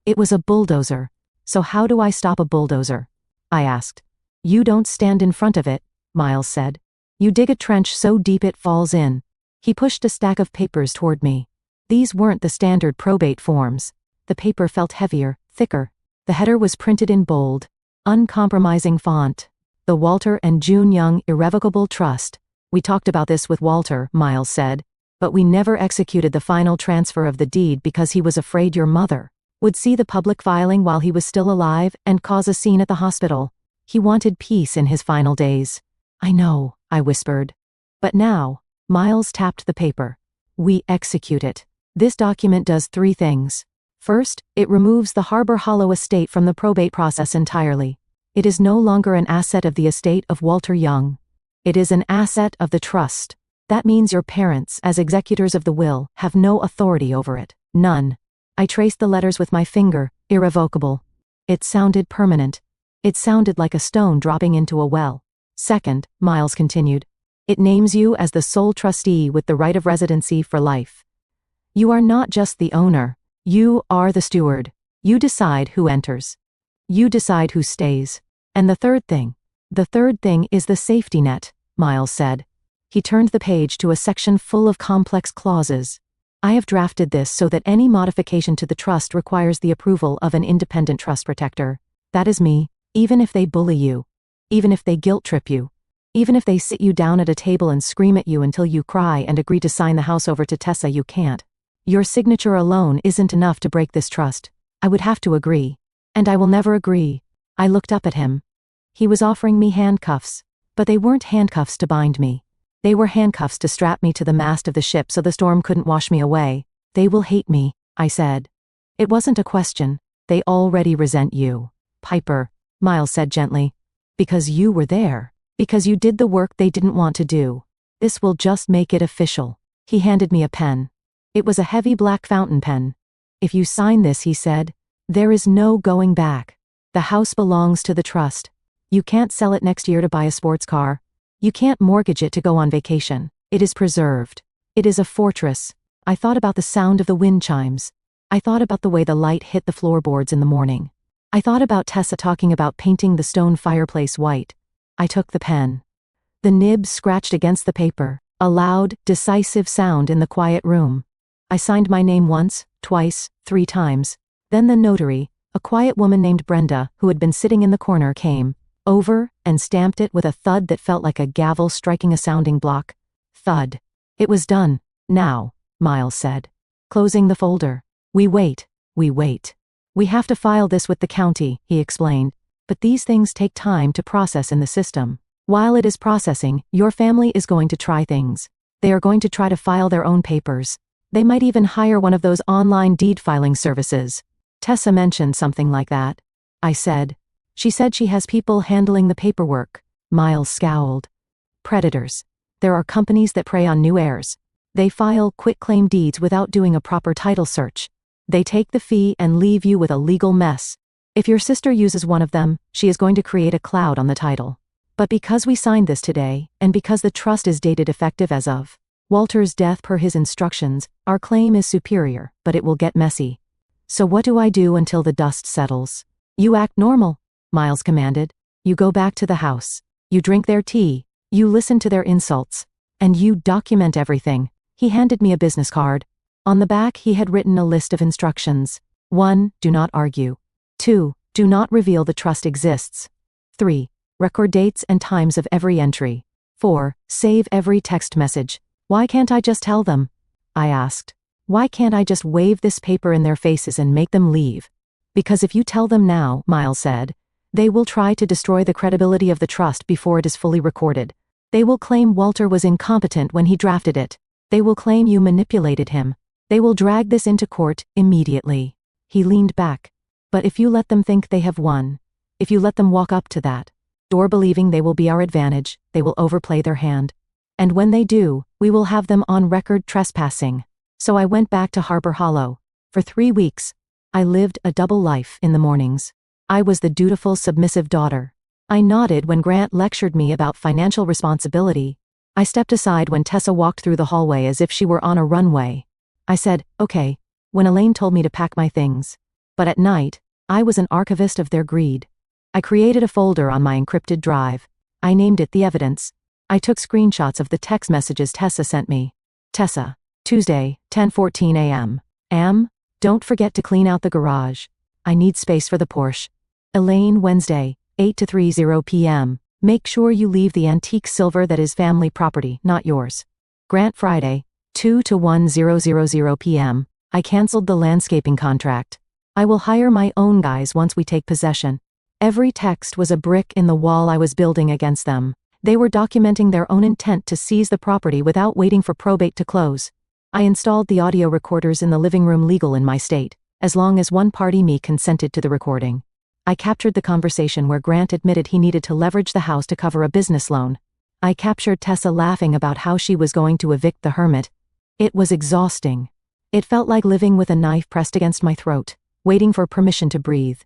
It was a bulldozer. So how do I stop a bulldozer? I asked. You don't stand in front of it, Miles said. You dig a trench so deep it falls in. He pushed a stack of papers toward me. These weren't the standard probate forms. The paper felt heavier, thicker. The header was printed in bold, uncompromising font. The Walter and June Young Irrevocable Trust. We talked about this with Walter, Miles said, but we never executed the final transfer of the deed because he was afraid your mother would see the public filing while he was still alive and cause a scene at the hospital. He wanted peace in his final days. I know, I whispered. But now, Miles tapped the paper. We execute it. This document does 3 things. First, it removes the Harbor Hollow estate from the probate process entirely. It is no longer an asset of the estate of Walter Young. It is an asset of the trust. That means your parents, as executors of the will, have no authority over it. None. I traced the letters with my finger, irrevocable. It sounded permanent. It sounded like a stone dropping into a well. Second, Miles continued, it names you as the sole trustee with the right of residency for life. You are not just the owner. You are the steward. You decide who enters. You decide who stays. And the third thing is the safety net, Miles said. He turned the page to a section full of complex clauses. I have drafted this so that any modification to the trust requires the approval of an independent trust protector. That is me, even if they bully you. Even if they guilt trip you. Even if they sit you down at a table and scream at you until you cry and agree to sign the house over to Tessa, you can't. Your signature alone isn't enough to break this trust. I would have to agree. And I will never agree. I looked up at him. He was offering me handcuffs. But they weren't handcuffs to bind me. They were handcuffs to strap me to the mast of the ship so the storm couldn't wash me away. They will hate me, I said. It wasn't a question. They already resent you. Piper, Miles said gently. Because you were there. Because you did the work they didn't want to do. This will just make it official. He handed me a pen. It was a heavy black fountain pen. If you sign this, he said, there is no going back. The house belongs to the trust. You can't sell it next year to buy a sports car. You can't mortgage it to go on vacation. It is preserved. It is a fortress. I thought about the sound of the wind chimes. I thought about the way the light hit the floorboards in the morning. I thought about Tessa talking about painting the stone fireplace white. I took the pen. The nib scratched against the paper, a loud, decisive sound in the quiet room. I signed my name once, twice, 3 times. Then the notary, a quiet woman named Brenda, who had been sitting in the corner, came over and stamped it with a thud that felt like a gavel striking a sounding block. Thud. It was done. Now, Miles said. Closing the folder. We wait. We have to file this with the county, he explained. But these things take time to process in the system. While it is processing, your family is going to try things. They are going to try to file their own papers. They might even hire one of those online deed filing services. Tessa mentioned something like that. I said. She said she has people handling the paperwork. Miles scowled. Predators. There are companies that prey on new heirs. They file quitclaim deeds without doing a proper title search. They take the fee and leave you with a legal mess. If your sister uses one of them, she is going to create a cloud on the title. But because we signed this today, and because the trust is dated effective as of Walter's death per his instructions, our claim is superior, but it will get messy. So what do I do until the dust settles? You act normal, Miles commanded. You go back to the house. You drink their tea. You listen to their insults. And you document everything. He handed me a business card. On the back he had written a list of instructions. 1. Do not argue. 2. Do not reveal the trust exists. 3. Record dates and times of every entry. 4. Save every text message. Why can't I just tell them? I asked. Why can't I just wave this paper in their faces and make them leave? Because if you tell them now, Miles said, they will try to destroy the credibility of the trust before it is fully recorded. They will claim Walter was incompetent when he drafted it. They will claim you manipulated him. They will drag this into court immediately. He leaned back. But if you let them think they have won, if you let them walk up to that door believing they will be our advantage, they will overplay their hand. And when they do, we will have them on record trespassing. So I went back to Harbor Hollow. For 3 weeks, I lived a double life in the mornings. I was the dutiful, submissive daughter. I nodded when Grant lectured me about financial responsibility. I stepped aside when Tessa walked through the hallway as if she were on a runway. I said, okay, when Elaine told me to pack my things. But at night, I was an archivist of their greed. I created a folder on my encrypted drive. I named it The Evidence. I took screenshots of the text messages Tessa sent me. Tessa, Tuesday, 10:14 a.m. Don't forget to clean out the garage. I need space for the Porsche. Elaine, Wednesday, 8 to 3:00 p.m. Make sure you leave the antique silver that is family property, not yours. Grant, Friday, 2 to 1:00 p.m. I canceled the landscaping contract. I will hire my own guys once we take possession. Every text was a brick in the wall I was building against them. They were documenting their own intent to seize the property without waiting for probate to close. I installed the audio recorders in the living room, legal in my state, as long as one party, me, consented to the recording. I captured the conversation where Grant admitted he needed to leverage the house to cover a business loan. I captured Tessa laughing about how she was going to evict the hermit. It was exhausting. It felt like living with a knife pressed against my throat, waiting for permission to breathe.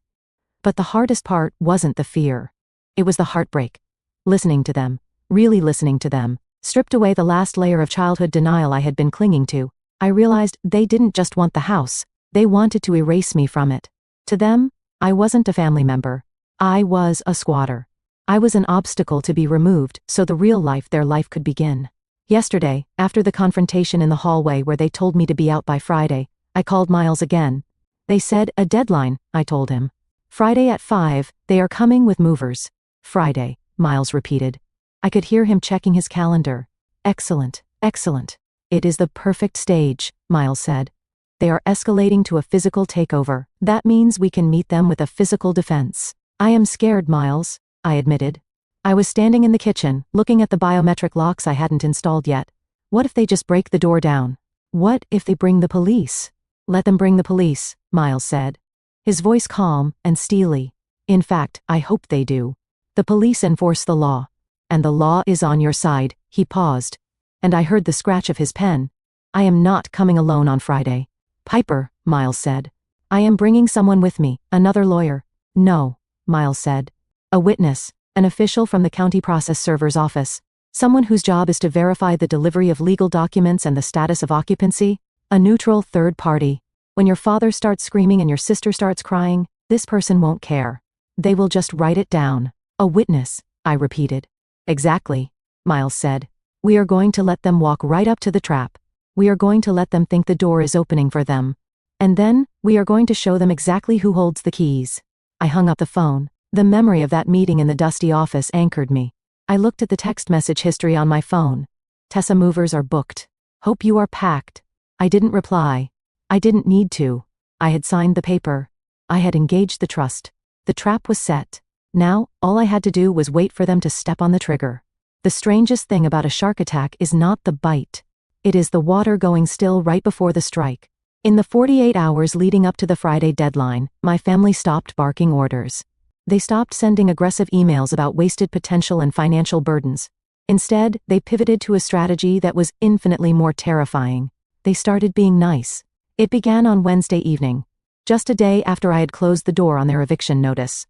But the hardest part wasn't the fear. It was the heartbreak. Listening to them, really listening to them, stripped away the last layer of childhood denial I had been clinging to. I realized they didn't just want the house, they wanted to erase me from it. To them, I wasn't a family member. I was a squatter. I was an obstacle to be removed so the real life, their life, could begin. Yesterday, after the confrontation in the hallway where they told me to be out by Friday, I called Miles again. They said a deadline, I told him. Friday at 5, they are coming with movers. Friday, Miles repeated. I could hear him checking his calendar. Excellent, excellent. It is the perfect stage, Miles said. They are escalating to a physical takeover. That means we can meet them with a physical defense. I am scared, Miles, I admitted. I was standing in the kitchen, looking at the biometric locks I hadn't installed yet. What if they just break the door down? What if they bring the police? Let them bring the police, Miles said. His voice calm and steely. In fact, I hope they do. The police enforce the law. And the law is on your side. He paused. And I heard the scratch of his pen. I am not coming alone on Friday. Piper, Miles said. I am bringing someone with me, another lawyer. No, Miles said. A witness, an official from the county process server's office. Someone whose job is to verify the delivery of legal documents and the status of occupancy. A neutral third party. When your father starts screaming and your sister starts crying, this person won't care. They will just write it down. A witness, I repeated. Exactly, Miles said. We are going to let them walk right up to the trap. We are going to let them think the door is opening for them. And then, we are going to show them exactly who holds the keys. I hung up the phone. The memory of that meeting in the dusty office anchored me. I looked at the text message history on my phone. Tessa, movers are booked. Hope you are packed. I didn't reply. I didn't need to. I had signed the paper. I had engaged the trust. The trap was set. Now, all I had to do was wait for them to step on the trigger. The strangest thing about a shark attack is not the bite. It is the water going still right before the strike. In the 48 hours leading up to the Friday deadline, my family stopped barking orders. They stopped sending aggressive emails about wasted potential and financial burdens. Instead, they pivoted to a strategy that was infinitely more terrifying. They started being nice. It began on Wednesday evening, just a day after I had closed the door on their eviction notice.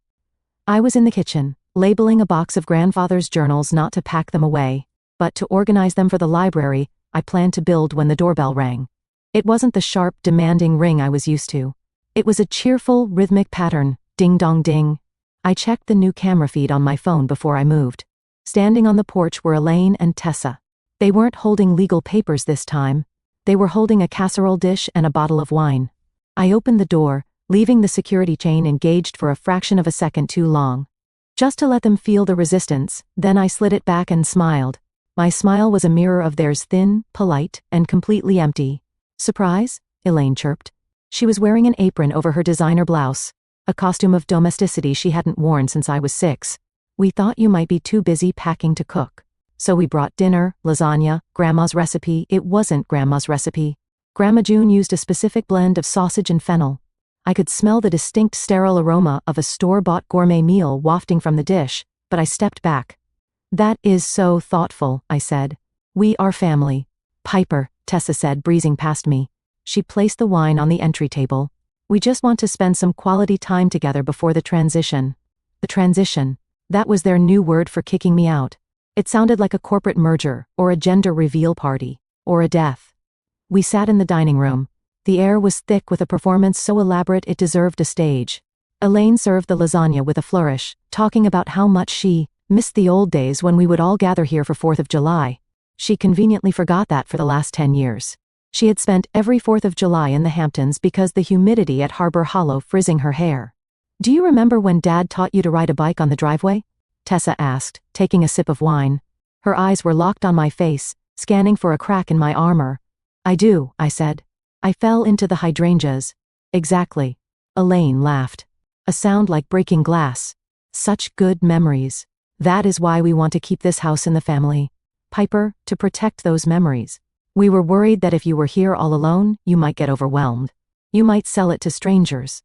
I was in the kitchen, labeling a box of grandfather's journals, not to pack them away, but to organize them for the library I planned to build when the doorbell rang. It wasn't the sharp, demanding ring I was used to. It was a cheerful, rhythmic pattern, ding-dong-ding. I checked the new camera feed on my phone before I moved. Standing on the porch were Elaine and Tessa. They weren't holding legal papers this time. They were holding a casserole dish and a bottle of wine. I opened the door, leaving the security chain engaged for a fraction of a second too long. Just to let them feel the resistance, then I slid it back and smiled. My smile was a mirror of theirs, thin, polite, and completely empty. Surprise? Elaine chirped. She was wearing an apron over her designer blouse, a costume of domesticity she hadn't worn since I was 6. We thought you might be too busy packing to cook. So we brought dinner, lasagna, Grandma's recipe. It wasn't Grandma's recipe. Grandma June used a specific blend of sausage and fennel. I could smell the distinct sterile aroma of a store-bought gourmet meal wafting from the dish, but I stepped back. That is so thoughtful, I said. We are family. Piper, Tessa said, breezing past me. She placed the wine on the entry table. We just want to spend some quality time together before the transition. The transition. That was their new word for kicking me out. It sounded like a corporate merger, or a gender reveal party, or a death. We sat in the dining room. The air was thick with a performance so elaborate it deserved a stage. Elaine served the lasagna with a flourish, talking about how much she missed the old days when we would all gather here for 4th of July. She conveniently forgot that for the last 10 years. She had spent every 4th of July in the Hamptons because the humidity at Harbor Hollow frizzing her hair. Do you remember when Dad taught you to ride a bike on the driveway? Tessa asked, taking a sip of wine. Her eyes were locked on my face, scanning for a crack in my armor. I do, I said. I fell into the hydrangeas. Exactly. Elaine laughed. A sound like breaking glass. Such good memories. That is why we want to keep this house in the family. Piper, to protect those memories. We were worried that if you were here all alone, you might get overwhelmed. You might sell it to strangers."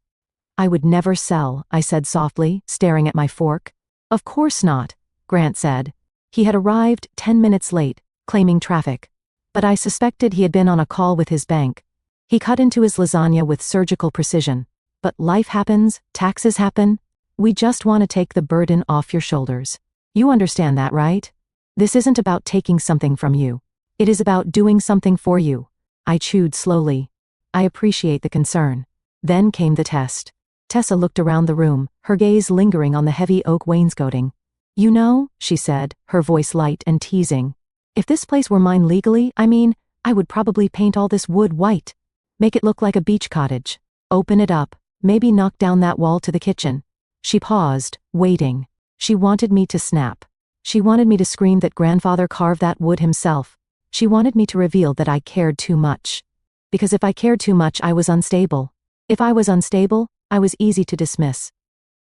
"I would never sell," I said softly, staring at my fork. "Of course not," Grant said. He had arrived 10 minutes late, claiming traffic. But I suspected he had been on a call with his bank. He cut into his lasagna with surgical precision. "But life happens, taxes happen. We just want to take the burden off your shoulders. You understand that, right? This isn't about taking something from you. It is about doing something for you." I chewed slowly. "I appreciate the concern." Then came the test. Tessa looked around the room, her gaze lingering on the heavy oak wainscoting. "You know," she said, her voice light and teasing, "if this place were mine legally, I would probably paint all this wood white. Make it look like a beach cottage. Open it up, maybe knock down that wall to the kitchen." She paused, waiting. She wanted me to snap. She wanted me to scream that grandfather carved that wood himself. She wanted me to reveal that I cared too much. Because if I cared too much, I was unstable. If I was unstable, I was easy to dismiss.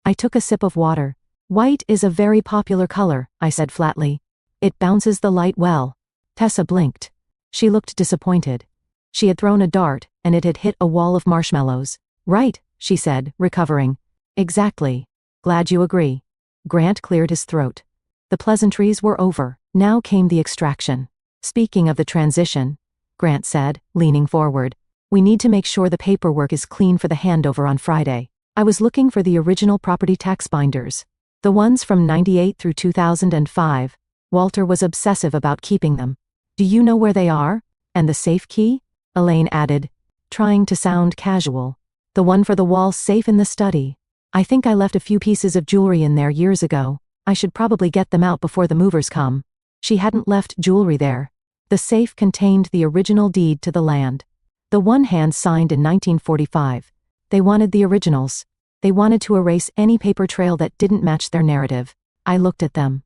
I took a sip of water. "White is a very popular color," I said flatly. "It bounces the light well." Tessa blinked. She looked disappointed. She had thrown a dart, and it had hit a wall of marshmallows. "Right," she said, recovering. "Exactly. Glad you agree." Grant cleared his throat. The pleasantries were over. Now came the extraction. "Speaking of the transition," Grant said, leaning forward, "we need to make sure the paperwork is clean for the handover on Friday. I was looking for the original property tax binders. The ones from 98 through 2005. Walter was obsessive about keeping them. Do you know where they are? And the safe key?" Elaine added, trying to sound casual. "The one for the wall safe in the study. I think I left a few pieces of jewelry in there years ago. I should probably get them out before the movers come." She hadn't left jewelry there. The safe contained the original deed to the land. The one hand signed in 1945. They wanted the originals. They wanted to erase any paper trail that didn't match their narrative. I looked at them.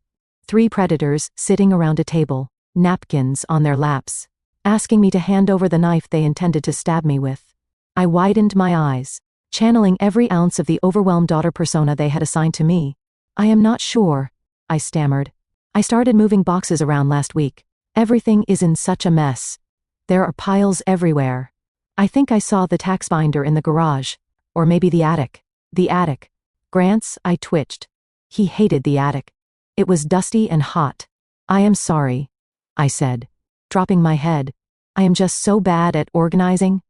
3 predators sitting around a table, napkins on their laps, asking me to hand over the knife they intended to stab me with. I widened my eyes, channeling every ounce of the overwhelmed daughter persona they had assigned to me. "I am not sure," I stammered. "I started moving boxes around last week. Everything is in such a mess. There are piles everywhere. I think I saw the tax binder in the garage. Or maybe the attic." "The attic." Grant's, I twitched. He hated the attic. It was dusty and hot. "I am sorry," I said, dropping my head. "I am just so bad at organizing."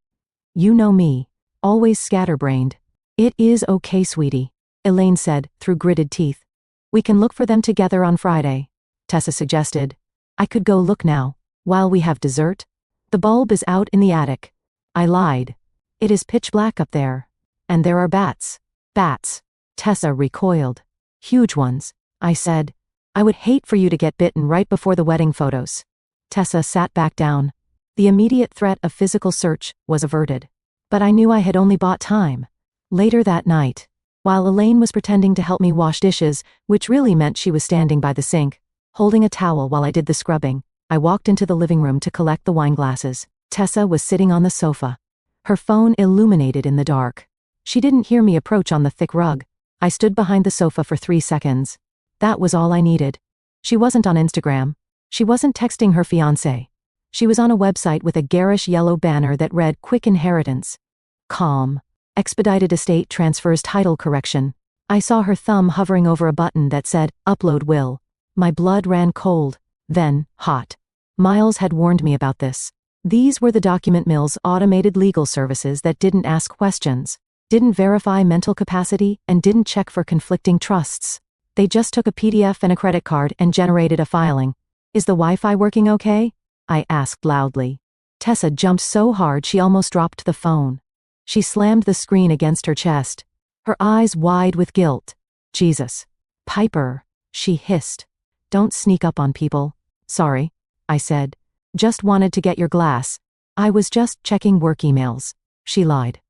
"You know me. Always scatterbrained." "It is okay, sweetie," Elaine said, through gritted teeth. "We can look for them together on Friday," Tessa suggested. "I could go look now, while we have dessert." "The bulb is out in the attic." I lied. "It is pitch black up there. And there are bats." "Bats." Tessa recoiled. "Huge ones," I said. "I would hate for you to get bitten right before the wedding photos." Tessa sat back down. The immediate threat of physical search was averted. But I knew I had only bought time. Later that night, while Elaine was pretending to help me wash dishes, which really meant she was standing by the sink, holding a towel while I did the scrubbing, I walked into the living room to collect the wine glasses. Tessa was sitting on the sofa, her phone illuminated in the dark. She didn't hear me approach on the thick rug. I stood behind the sofa for 3 seconds. That was all I needed. She wasn't on Instagram. She wasn't texting her fiancé. She was on a website with a garish yellow banner that read "Quick Inheritance." Calm. Expedited estate transfers title correction. I saw her thumb hovering over a button that said, "Upload will." My blood ran cold, then hot. Miles had warned me about this. These were the document mill's automated legal services that didn't ask questions, didn't verify mental capacity, and didn't check for conflicting trusts. They just took a PDF and a credit card and generated a filing. "Is the Wi-Fi working okay?" I asked loudly. Tessa jumped so hard she almost dropped the phone. She slammed the screen against her chest, her eyes wide with guilt. "Jesus. Piper," she hissed. "Don't sneak up on people." "Sorry," I said. "Just wanted to get your glass. I was just checking work emails." She lied,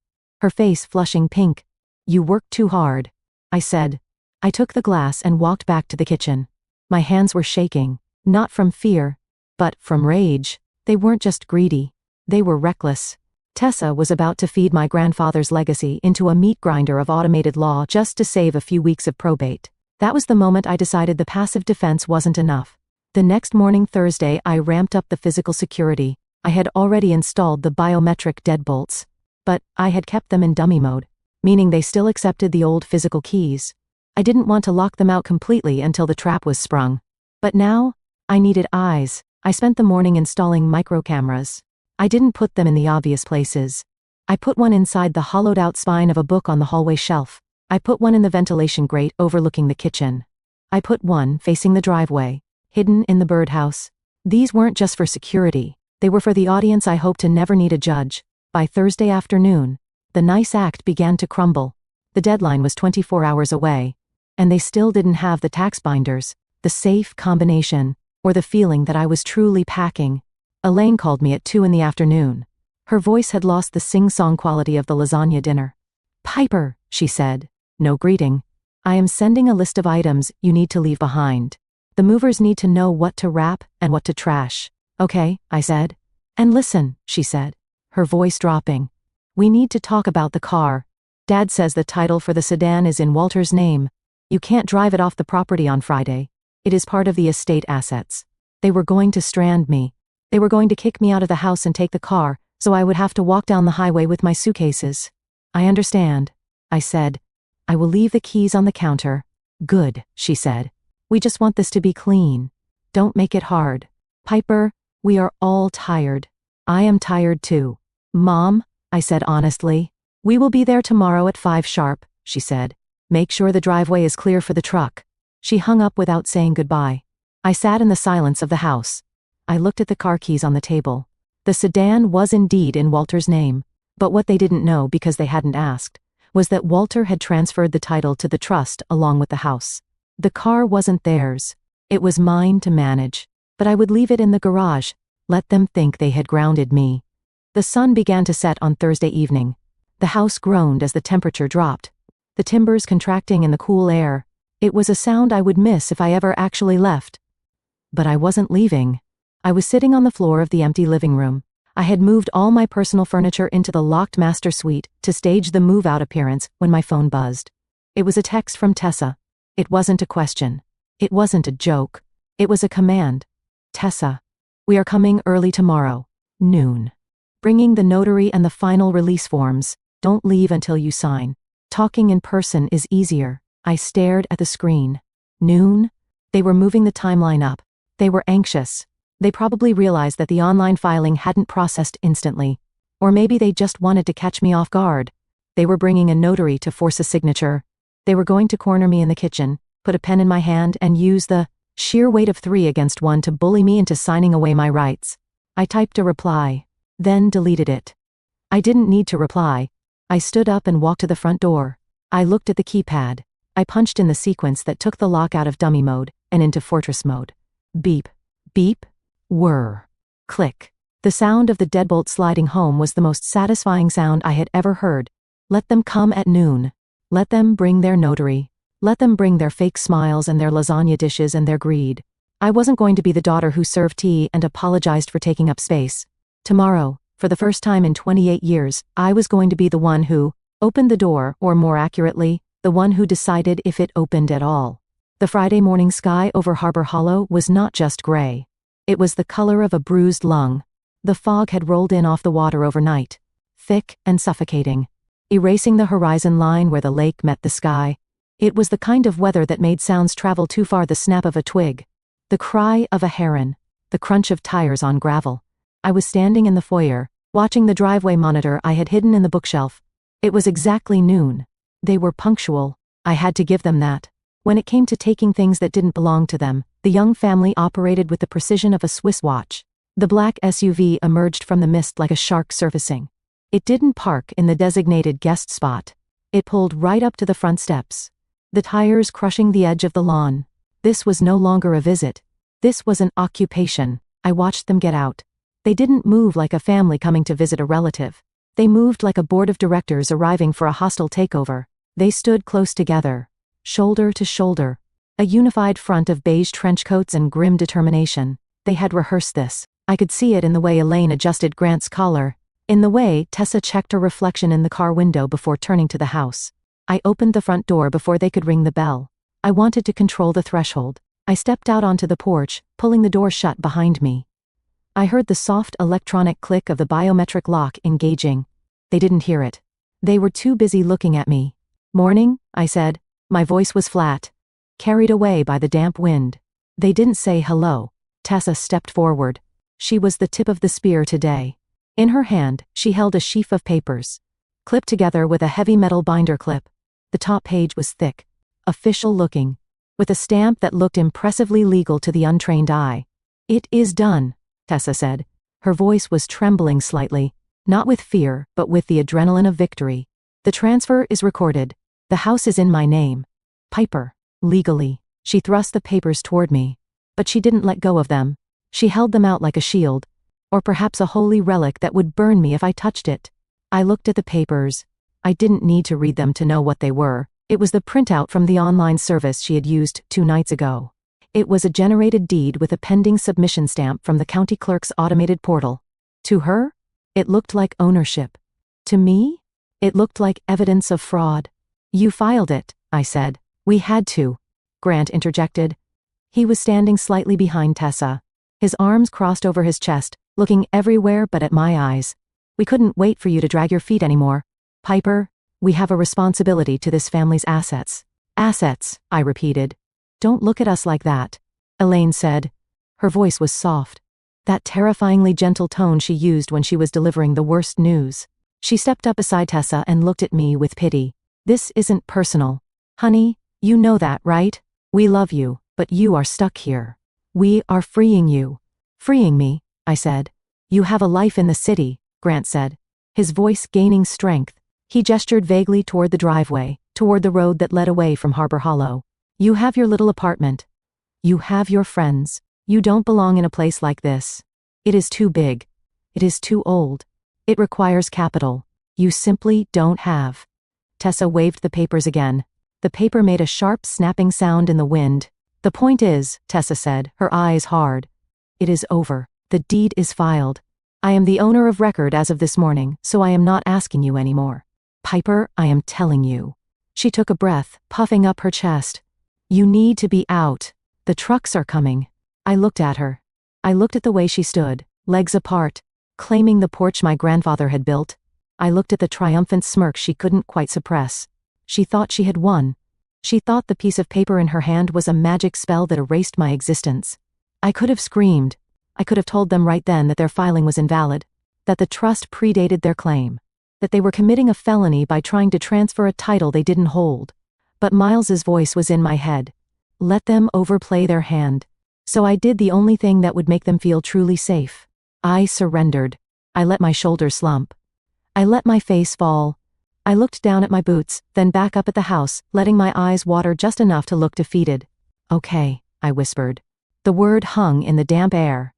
her face flushing pink. "You worked too hard," I said. I took the glass and walked back to the kitchen. My hands were shaking, not from fear, but from rage. They weren't just greedy. They were reckless. Tessa was about to feed my grandfather's legacy into a meat grinder of automated law just to save a few weeks of probate. That was the moment I decided the passive defense wasn't enough. The next morning, Thursday, I ramped up the physical security. I had already installed the biometric deadbolts, but I had kept them in dummy mode, meaning they still accepted the old physical keys. I didn't want to lock them out completely until the trap was sprung. But now, I needed eyes. I spent the morning installing micro cameras. I didn't put them in the obvious places. I put one inside the hollowed-out spine of a book on the hallway shelf. I put one in the ventilation grate overlooking the kitchen. I put one facing the driveway, hidden in the birdhouse. These weren't just for security. They were for the audience I hoped to never need a judge. By Thursday afternoon, the nice act began to crumble. The deadline was 24 hours away, and they still didn't have the tax binders, the safe combination, or the feeling that I was truly packing. Elaine called me at 2 in the afternoon. Her voice had lost the sing-song quality of the lasagna dinner. "Piper," she said. No greeting. "I am sending a list of items you need to leave behind. The movers need to know what to wrap and what to trash." "Okay," I said. "And listen," she said, her voice dropping. "We need to talk about the car. Dad says the title for the sedan is in Walter's name. You can't drive it off the property on Friday. It is part of the estate assets. They were going to strand me. They were going to kick me out of the house and take the car, so I would have to walk down the highway with my suitcases." "I understand," I said. "I will leave the keys on the counter." "Good," she said. "We just want this to be clean. Don't make it hard. Piper, we are all tired. I am tired too." "Mom," I said honestly. "We will be there tomorrow at 5 sharp," she said. "Make sure the driveway is clear for the truck." She hung up without saying goodbye. I sat in the silence of the house. I looked at the car keys on the table. The sedan was indeed in Walter's name, but what they didn't know because they hadn't asked was that Walter had transferred the title to the trust along with the house. The car wasn't theirs. It was mine to manage, but I would leave it in the garage, let them think they had grounded me. The sun began to set on Thursday evening. The house groaned as the temperature dropped, the timbers contracting in the cool air. It was a sound I would miss if I ever actually left. But I wasn't leaving. I was sitting on the floor of the empty living room. I had moved all my personal furniture into the locked master suite to stage the move-out appearance when my phone buzzed. It was a text from Tessa. It wasn't a question. It wasn't a joke. It was a command. "Tessa, we are coming early tomorrow, noon. Bringing the notary and the final release forms. Don't leave until you sign. Talking in person is easier." I stared at the screen. Noon? They were moving the timeline up. They were anxious. They probably realized that the online filing hadn't processed instantly. Or maybe they just wanted to catch me off guard. They were bringing a notary to force a signature. They were going to corner me in the kitchen, put a pen in my hand and use the sheer weight of 3 against 1 to bully me into signing away my rights. I typed a reply, then deleted it. I didn't need to reply. I stood up and walked to the front door. I looked at the keypad. I punched in the sequence that took the lock out of dummy mode and into fortress mode. Beep, beep, whir, click. The sound of the deadbolt sliding home was the most satisfying sound I had ever heard. Let them come at noon. Let them bring their notary. Let them bring their fake smiles and their lasagna dishes and their greed. I wasn't going to be the daughter who served tea and apologized for taking up space. Tomorrow, for the first time in 28 years, I was going to be the one who opened the door, or more accurately, the one who decided if it opened at all. The Friday morning sky over Harbor Hollow was not just gray. It was the color of a bruised lung. The fog had rolled in off the water overnight, thick and suffocating, erasing the horizon line where the lake met the sky. It was the kind of weather that made sounds travel too far, the snap of a twig, the cry of a heron, the crunch of tires on gravel. I was standing in the foyer, watching the driveway monitor I had hidden in the bookshelf. It was exactly noon. They were punctual. I had to give them that. When it came to taking things that didn't belong to them, the young family operated with the precision of a Swiss watch. The black SUV emerged from the mist like a shark surfacing. It didn't park in the designated guest spot. It pulled right up to the front steps, the tires crushing the edge of the lawn. This was no longer a visit. This was an occupation. I watched them get out. They didn't move like a family coming to visit a relative. They moved like a board of directors arriving for a hostile takeover. They stood close together, shoulder to shoulder, a unified front of beige trench coats and grim determination. They had rehearsed this. I could see it in the way Elaine adjusted Grant's collar, in the way Tessa checked her reflection in the car window before turning to the house. I opened the front door before they could ring the bell. I wanted to control the threshold. I stepped out onto the porch, pulling the door shut behind me. I heard the soft electronic click of the biometric lock engaging. They didn't hear it. They were too busy looking at me. "Morning," I said. My voice was flat, carried away by the damp wind. They didn't say hello. Tessa stepped forward. She was the tip of the spear today. In her hand, she held a sheaf of papers, clipped together with a heavy metal binder clip. The top page was thick, official-looking, with a stamp that looked impressively legal to the untrained eye. "It is done," Tessa said. Her voice was trembling slightly, not with fear, but with the adrenaline of victory. "The transfer is recorded. The house is in my name. Piper, legally." She thrust the papers toward me, but she didn't let go of them. She held them out like a shield, or perhaps a holy relic that would burn me if I touched it. I looked at the papers. I didn't need to read them to know what they were. It was the printout from the online service she had used 2 nights ago. It was a generated deed with a pending submission stamp from the county clerk's automated portal. To her, it looked like ownership. To me, it looked like evidence of fraud. "You filed it," I said. "We had to," Grant interjected. He was standing slightly behind Tessa, his arms crossed over his chest, looking everywhere but at my eyes. "We couldn't wait for you to drag your feet anymore. Piper, we have a responsibility to this family's assets." "Assets," I repeated. "Don't look at us like that," Elaine said. Her voice was soft, that terrifyingly gentle tone she used when she was delivering the worst news. She stepped up beside Tessa and looked at me with pity. "This isn't personal. Honey, you know that, right? We love you, but you are stuck here. We are freeing you." "Freeing me," I said. "You have a life in the city," Grant said, his voice gaining strength. He gestured vaguely toward the driveway, toward the road that led away from Harbor Hollow. "You have your little apartment. You have your friends. You don't belong in a place like this. It is too big. It is too old. It requires capital. You simply don't have." Tessa waved the papers again. The paper made a sharp snapping sound in the wind. "The point is," Tessa said, her eyes hard, "it is over. The deed is filed. I am the owner of record as of this morning, so I am not asking you anymore. Piper, I am telling you." She took a breath, puffing up her chest. "You need to be out. The trucks are coming." I looked at her. I looked at the way she stood, legs apart, claiming the porch my grandfather had built. I looked at the triumphant smirk she couldn't quite suppress. She thought she had won. She thought the piece of paper in her hand was a magic spell that erased my existence. I could have screamed. I could have told them right then that their filing was invalid, that the trust predated their claim, that they were committing a felony by trying to transfer a title they didn't hold. But Miles's voice was in my head. Let them overplay their hand. So I did the only thing that would make them feel truly safe. I surrendered. I let my shoulders slump. I let my face fall. I looked down at my boots, then back up at the house, letting my eyes water just enough to look defeated. "Okay," I whispered. The word hung in the damp air.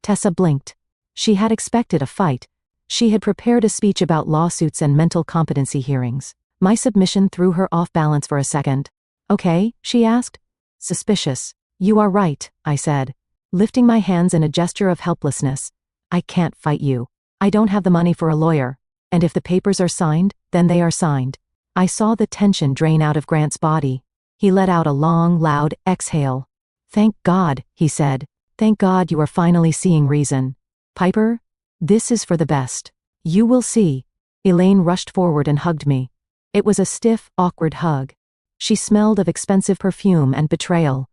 Tessa blinked. She had expected a fight. She had prepared a speech about lawsuits and mental competency hearings. My submission threw her off balance for a second. "Okay?" she asked. "Suspicious. You are right," I said, lifting my hands in a gesture of helplessness. "I can't fight you. I don't have the money for a lawyer. And if the papers are signed, then they are signed." I saw the tension drain out of Grant's body. He let out a long, loud exhale. "Thank God," he said. "Thank God you are finally seeing reason. Piper, this is for the best. You will see." Elaine rushed forward and hugged me. It was a stiff, awkward hug. She smelled of expensive perfume and betrayal.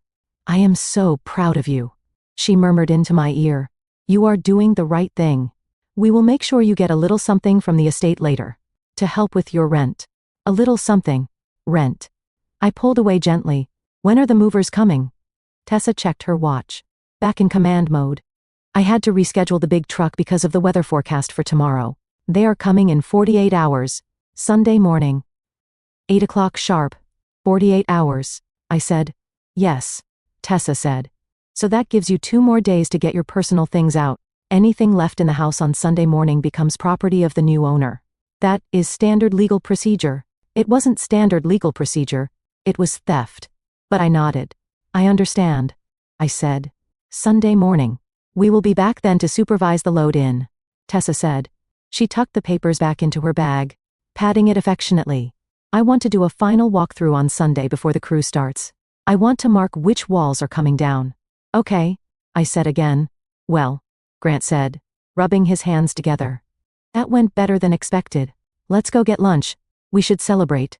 "I am so proud of you," she murmured into my ear. "You are doing the right thing. We will make sure you get a little something from the estate later, to help with your rent." "A little something. Rent." I pulled away gently. "When are the movers coming?" Tessa checked her watch. Back in command mode. "I had to reschedule the big truck because of the weather forecast for tomorrow. They are coming in 48 hours. Sunday morning. 8 o'clock sharp. 48 hours, I said. "Yes," Tessa said. "So that gives you 2 more days to get your personal things out. Anything left in the house on Sunday morning becomes property of the new owner. That is standard legal procedure." It wasn't standard legal procedure. It was theft. But I nodded. "I understand," I said. "Sunday morning. We will be back then to supervise the load in," Tessa said. She tucked the papers back into her bag, patting it affectionately. "I want to do a final walkthrough on Sunday before the crew starts. I want to mark which walls are coming down." "Okay," I said again. "Well, Grant said, rubbing his hands together. That went better than expected. Let's go get lunch. We should celebrate.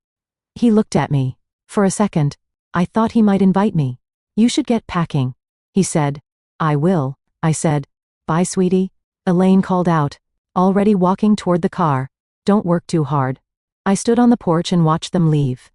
He looked at me. For a second, I thought he might invite me. You should get packing, he said. I will, I said. Bye, sweetie. Elaine called out, already walking toward the car. Don't work too hard. I stood on the porch and watched them leave.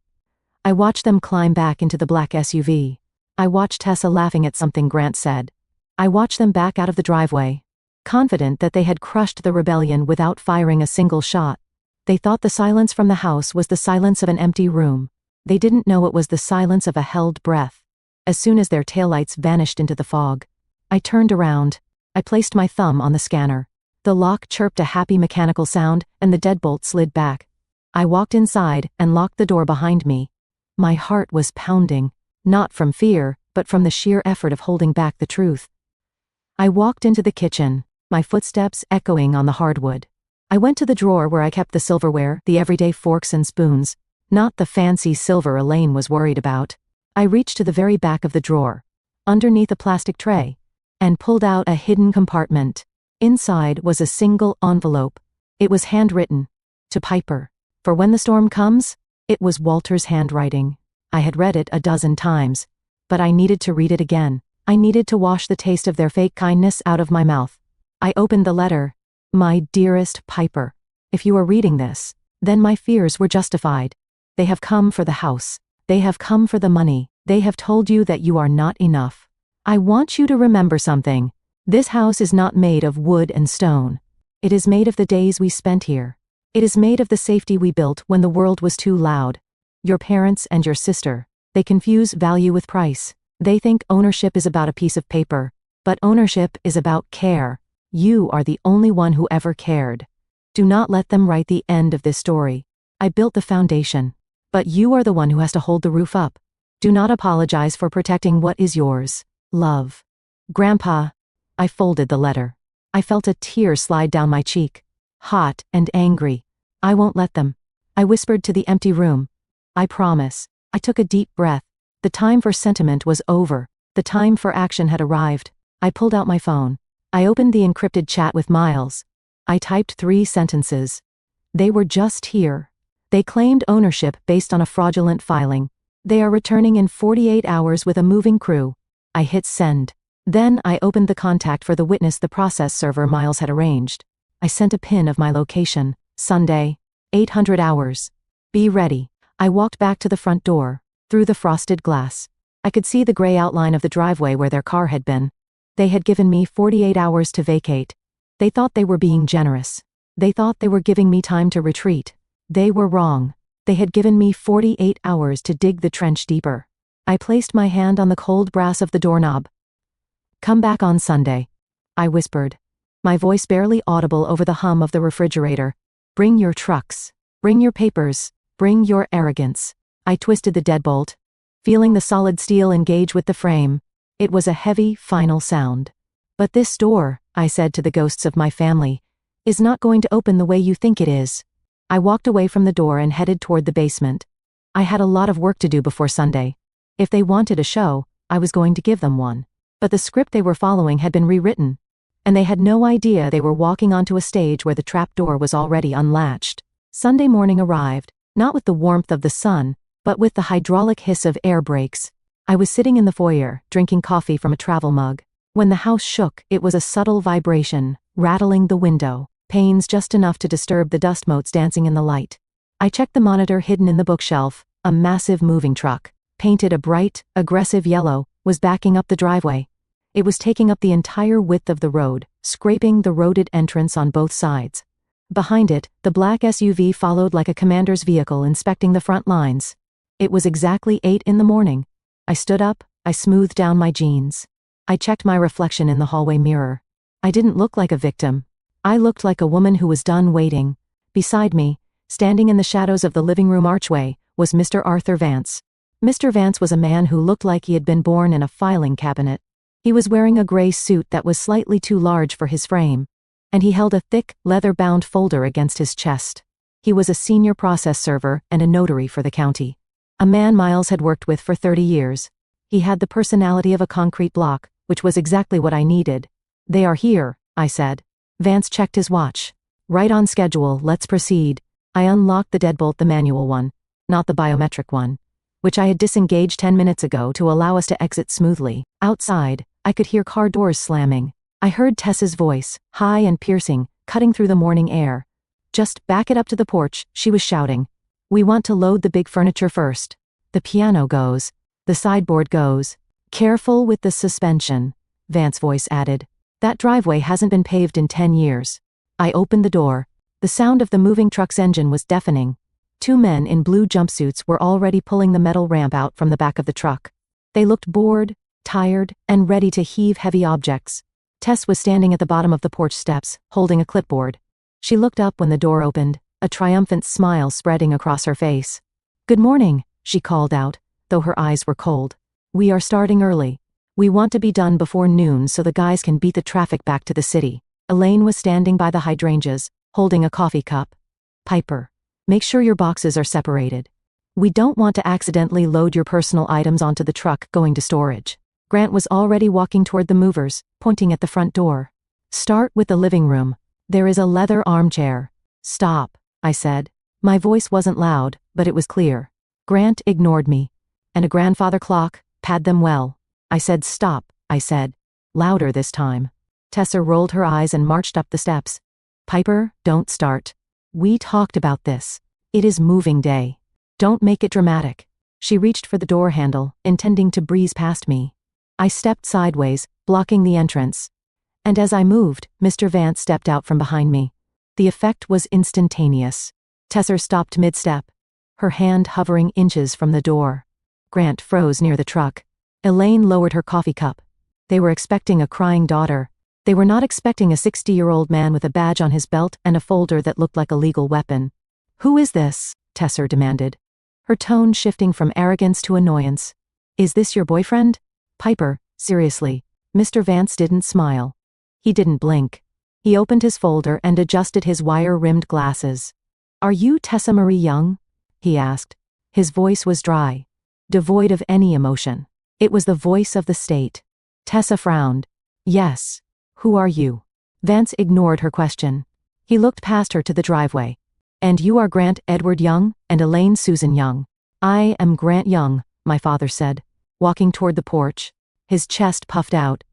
I watched them climb back into the black SUV. I watched Tessa laughing at something Grant said. I watched them back out of the driveway, confident that they had crushed the rebellion without firing a single shot. They thought the silence from the house was the silence of an empty room. They didn't know it was the silence of a held breath. As soon as their taillights vanished into the fog, I turned around. I placed my thumb on the scanner. The lock chirped a happy mechanical sound, and the deadbolt slid back. I walked inside and locked the door behind me. My heart was pounding, not from fear, but from the sheer effort of holding back the truth. I walked into the kitchen, my footsteps echoing on the hardwood. I went to the drawer where I kept the silverware, the everyday forks and spoons, not the fancy silver Elaine was worried about. I reached to the very back of the drawer, underneath a plastic tray, and pulled out a hidden compartment. Inside was a single envelope. It was handwritten. To Piper. For when the storm comes, it was Walter's handwriting. I had read it a dozen times, but I needed to read it again. I needed to wash the taste of their fake kindness out of my mouth. I opened the letter. My dearest Piper, if you are reading this, then my fears were justified. They have come for the house. They have come for the money. They have told you that you are not enough. I want you to remember something. This house is not made of wood and stone. It is made of the days we spent here. It is made of the safety we built when the world was too loud. Your parents and your sister, they confuse value with price. They think ownership is about a piece of paper, but ownership is about care. You are the only one who ever cared. Do not let them write the end of this story. I built the foundation, but you are the one who has to hold the roof up. Do not apologize for protecting what is yours. Love. Grandpa. I folded the letter. I felt a tear slide down my cheek. Hot and angry. I won't let them. I whispered to the empty room. I promise. I took a deep breath. The time for sentiment was over. The time for action had arrived. I pulled out my phone. I opened the encrypted chat with Miles. I typed 3 sentences. They were just here. They claimed ownership based on a fraudulent filing. They are returning in 48 hours with a moving crew. I hit send. Then I opened the contact for the witness the process server Miles had arranged. I sent a pin of my location. Sunday, 800 hours. Be ready. I walked back to the front door. Through the frosted glass, I could see the gray outline of the driveway where their car had been. They had given me 48 hours to vacate. They thought they were being generous. They thought they were giving me time to retreat. They were wrong. They had given me 48 hours to dig the trench deeper. I placed my hand on the cold brass of the doorknob. Come back on Sunday, I whispered, my voice barely audible over the hum of the refrigerator. Bring your trucks. Bring your papers. Bring your arrogance. I twisted the deadbolt, feeling the solid steel engage with the frame. It was a heavy, final sound. But this door, I said to the ghosts of my family, is not going to open the way you think it is. I walked away from the door and headed toward the basement. I had a lot of work to do before Sunday. If they wanted a show, I was going to give them one. But the script they were following had been rewritten, and they had no idea they were walking onto a stage where the trap door was already unlatched. Sunday morning arrived, not with the warmth of the sun, but with the hydraulic hiss of air brakes. I was sitting in the foyer, drinking coffee from a travel mug. When the house shook, it was a subtle vibration, rattling the window, panes just enough to disturb the dust motes dancing in the light. I checked the monitor hidden in the bookshelf. A massive moving truck, painted a bright, aggressive yellow, was backing up the driveway. It was taking up the entire width of the road, scraping the roaded entrance on both sides. Behind it, the black SUV followed like a commander's vehicle inspecting the front lines. It was exactly 8 in the morning. I stood up, I smoothed down my jeans. I checked my reflection in the hallway mirror. I didn't look like a victim. I looked like a woman who was done waiting. Beside me, standing in the shadows of the living room archway, was Mr. Arthur Vance. Mr. Vance was a man who looked like he had been born in a filing cabinet. He was wearing a gray suit that was slightly too large for his frame, and he held a thick, leather-bound folder against his chest. He was a senior process server and a notary for the county. A man Miles had worked with for 30 years. He had the personality of a concrete block, which was exactly what I needed. They are here, I said. Vance checked his watch. Right on schedule, let's proceed. I unlocked the deadbolt, the manual one, not the biometric one, which I had disengaged 10 minutes ago to allow us to exit smoothly. Outside, I could hear car doors slamming. I heard Tessa's voice, high and piercing, cutting through the morning air. Just back it up to the porch, she was shouting. We want to load the big furniture first. The piano goes. The sideboard goes. Careful with the suspension, Vance's voice added. That driveway hasn't been paved in 10 years. I opened the door. The sound of the moving truck's engine was deafening. 2 men in blue jumpsuits were already pulling the metal ramp out from the back of the truck. They looked bored, tired, and ready to heave heavy objects. Tess was standing at the bottom of the porch steps, holding a clipboard. She looked up when the door opened, a triumphant smile spreading across her face. Good morning, she called out, though her eyes were cold. We are starting early. We want to be done before noon so the guys can beat the traffic back to the city. Elaine was standing by the hydrangeas, holding a coffee cup. Piper, make sure your boxes are separated. We don't want to accidentally load your personal items onto the truck going to storage. Grant was already walking toward the movers, pointing at the front door. Start with the living room. There is a leather armchair. Stop, I said. My voice wasn't loud, but it was clear. Grant ignored me. And a grandfather clock, pad them well. I said stop, I said. Louder this time. Tessa rolled her eyes and marched up the steps. Piper, don't start. We talked about this. It is moving day. Don't make it dramatic. She reached for the door handle, intending to breeze past me. I stepped sideways, blocking the entrance. And as I moved, Mr. Vance stepped out from behind me. The effect was instantaneous. Tessa stopped mid-step, her hand hovering inches from the door. Grant froze near the truck. Elaine lowered her coffee cup. They were expecting a crying daughter. They were not expecting a 60-year-old man with a badge on his belt and a folder that looked like a legal weapon. Who is this? Tessa demanded, her tone shifting from arrogance to annoyance. Is this your boyfriend? Piper, seriously. Mr. Vance didn't smile. He didn't blink. He opened his folder and adjusted his wire-rimmed glasses. Are you Tessa Marie Young? He asked. His voice was dry, devoid of any emotion. It was the voice of the state. Tessa frowned. Yes. Who are you? Vance ignored her question. He looked past her to the driveway. And you are Grant Edward Young and Elaine Susan Young. I am Grant Young, my father said, walking toward the porch. His chest puffed out.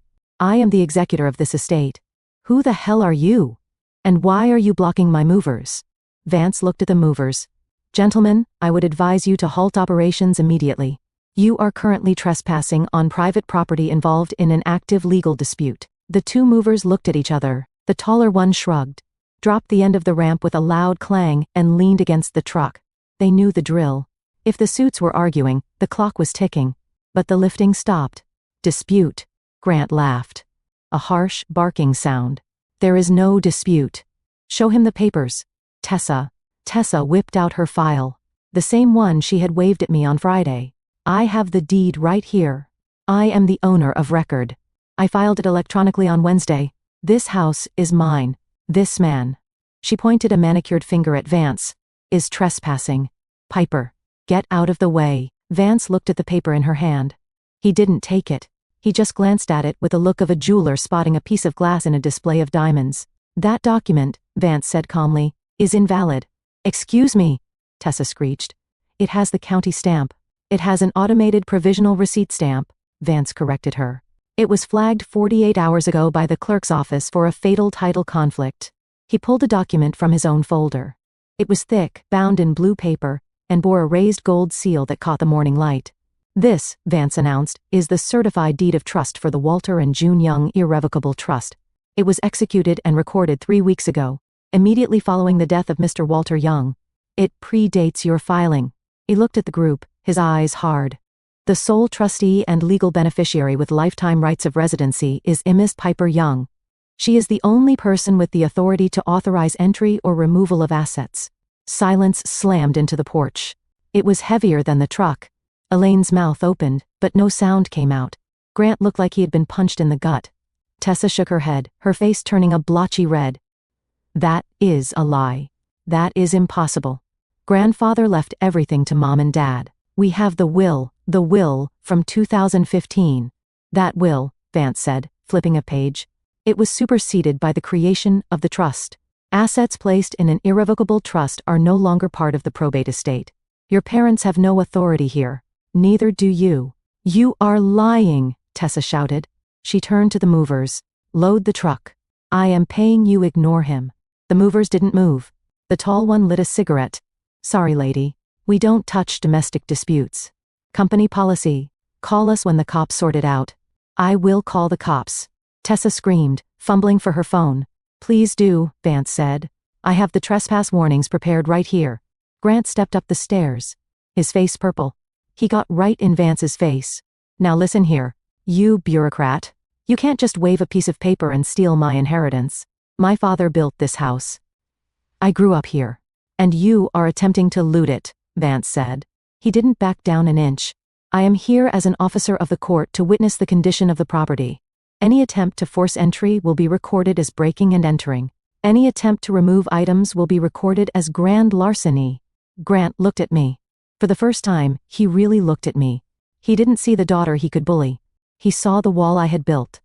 I am the executor of this estate. Who the hell are you? And why are you blocking my movers? Vance looked at the movers. Gentlemen, I would advise you to halt operations immediately. You are currently trespassing on private property involved in an active legal dispute. The 2 movers looked at each other. The taller one shrugged, dropped the end of the ramp with a loud clang, and leaned against the truck. They knew the drill. If the suits were arguing, the clock was ticking. But the lifting stopped. Dispute. Grant laughed. A harsh, barking sound. There is no dispute. Show him the papers. Tessa. Tessa whipped out her file. The same one she had waved at me on Friday. I have the deed right here. I am the owner of record. I filed it electronically on Wednesday. This house is mine. This man. She pointed a manicured finger at Vance. Is trespassing. Piper. Get out of the way. Vance looked at the paper in her hand. He didn't take it. He just glanced at it with the look of a jeweler spotting a piece of glass in a display of diamonds. That document, Vance said calmly, is invalid. Excuse me, Tessa screeched. It has the county stamp. It has an automated provisional receipt stamp, Vance corrected her. It was flagged 48 hours ago by the clerk's office for a fatal title conflict. He pulled a document from his own folder. It was thick, bound in blue paper, and bore a raised gold seal that caught the morning light. This, Vance announced, is the certified deed of trust for the Walter and June Young Irrevocable Trust. It was executed and recorded 3 weeks ago, immediately following the death of Mr. Walter Young. It predates your filing. He looked at the group, his eyes hard. The sole trustee and legal beneficiary with lifetime rights of residency is Miss Piper Young. She is the only person with the authority to authorize entry or removal of assets. Silence slammed into the porch. It was heavier than the truck. Elaine's mouth opened, but no sound came out. Grant looked like he had been punched in the gut. Tessa shook her head, her face turning a blotchy red. That is a lie. That is impossible. Grandfather left everything to Mom and Dad. We have the will from 2015. That will, Vance said, flipping a page. It was superseded by the creation of the trust. Assets placed in an irrevocable trust are no longer part of the probate estate. Your parents have no authority here. Neither do you. You are lying, Tessa shouted. She turned to the movers. Load the truck. I am paying you, ignore him. The movers didn't move. The tall one lit a cigarette. Sorry, lady. We don't touch domestic disputes. Company policy. Call us when the cops sort it out. I will call the cops. Tessa screamed, fumbling for her phone. Please do, Vance said. I have the trespass warnings prepared right here. Grant stepped up the stairs. His face purple. He got right in Vance's face. Now listen here. You bureaucrat. You can't just wave a piece of paper and steal my inheritance. My father built this house. I grew up here. And you are attempting to loot it, Vance said. He didn't back down an inch. I am here as an officer of the court to witness the condition of the property. Any attempt to force entry will be recorded as breaking and entering. Any attempt to remove items will be recorded as grand larceny. Grant looked at me. For the first time, he really looked at me. He didn't see the daughter he could bully. He saw the wall I had built.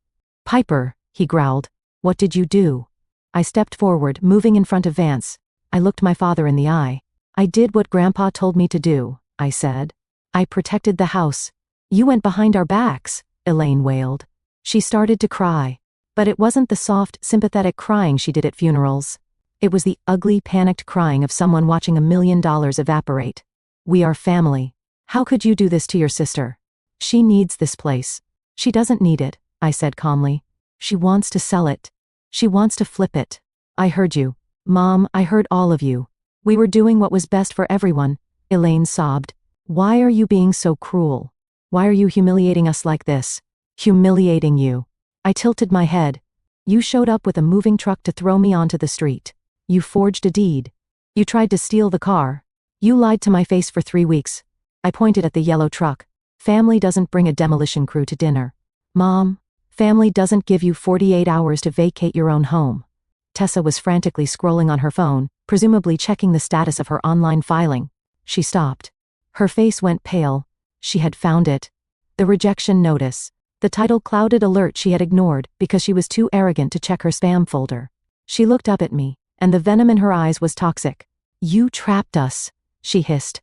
Piper, he growled. What did you do? I stepped forward, moving in front of Vance. I looked my father in the eye. I did what Grandpa told me to do, I said. I protected the house. You went behind our backs, Elaine wailed. She started to cry. But it wasn't the soft, sympathetic crying she did at funerals. It was the ugly, panicked crying of someone watching $1 million evaporate. We are family. How could you do this to your sister? She needs this place. She doesn't need it, I said calmly. She wants to sell it. She wants to flip it. I heard you. Mom, I heard all of you. We were doing what was best for everyone, Elaine sobbed. Why are you being so cruel? Why are you humiliating us like this? Humiliating you. I tilted my head. You showed up with a moving truck to throw me onto the street. You forged a deed. You tried to steal the car. You lied to my face for 3 weeks. I pointed at the yellow truck. Family doesn't bring a demolition crew to dinner. Mom, family doesn't give you 48 hours to vacate your own home. Tessa was frantically scrolling on her phone, presumably checking the status of her online filing. She stopped. Her face went pale. She had found it. The rejection notice. The title clouded alert she had ignored because she was too arrogant to check her spam folder. She looked up at me, and the venom in her eyes was toxic. You trapped us, she hissed.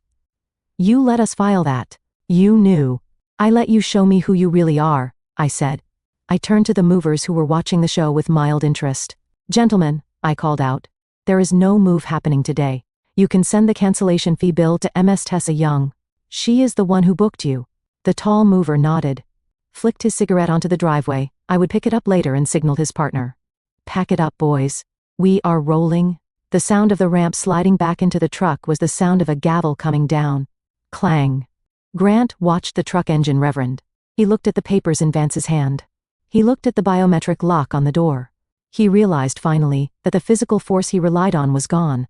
You let us file that. You knew. I let you show me who you really are, I said. I turned to the movers who were watching the show with mild interest. Gentlemen, I called out. There is no move happening today. You can send the cancellation fee bill to Ms. Tessa Young. She is the one who booked you. The tall mover nodded. Flicked his cigarette onto the driveway. I would pick it up later and signaled his partner. Pack it up, boys. We are rolling. The sound of the ramp sliding back into the truck was the sound of a gavel coming down. Clang. Grant watched the truck engine reverend. He looked at the papers in Vance's hand. He looked at the biometric lock on the door. He realized finally that the physical force he relied on was gone.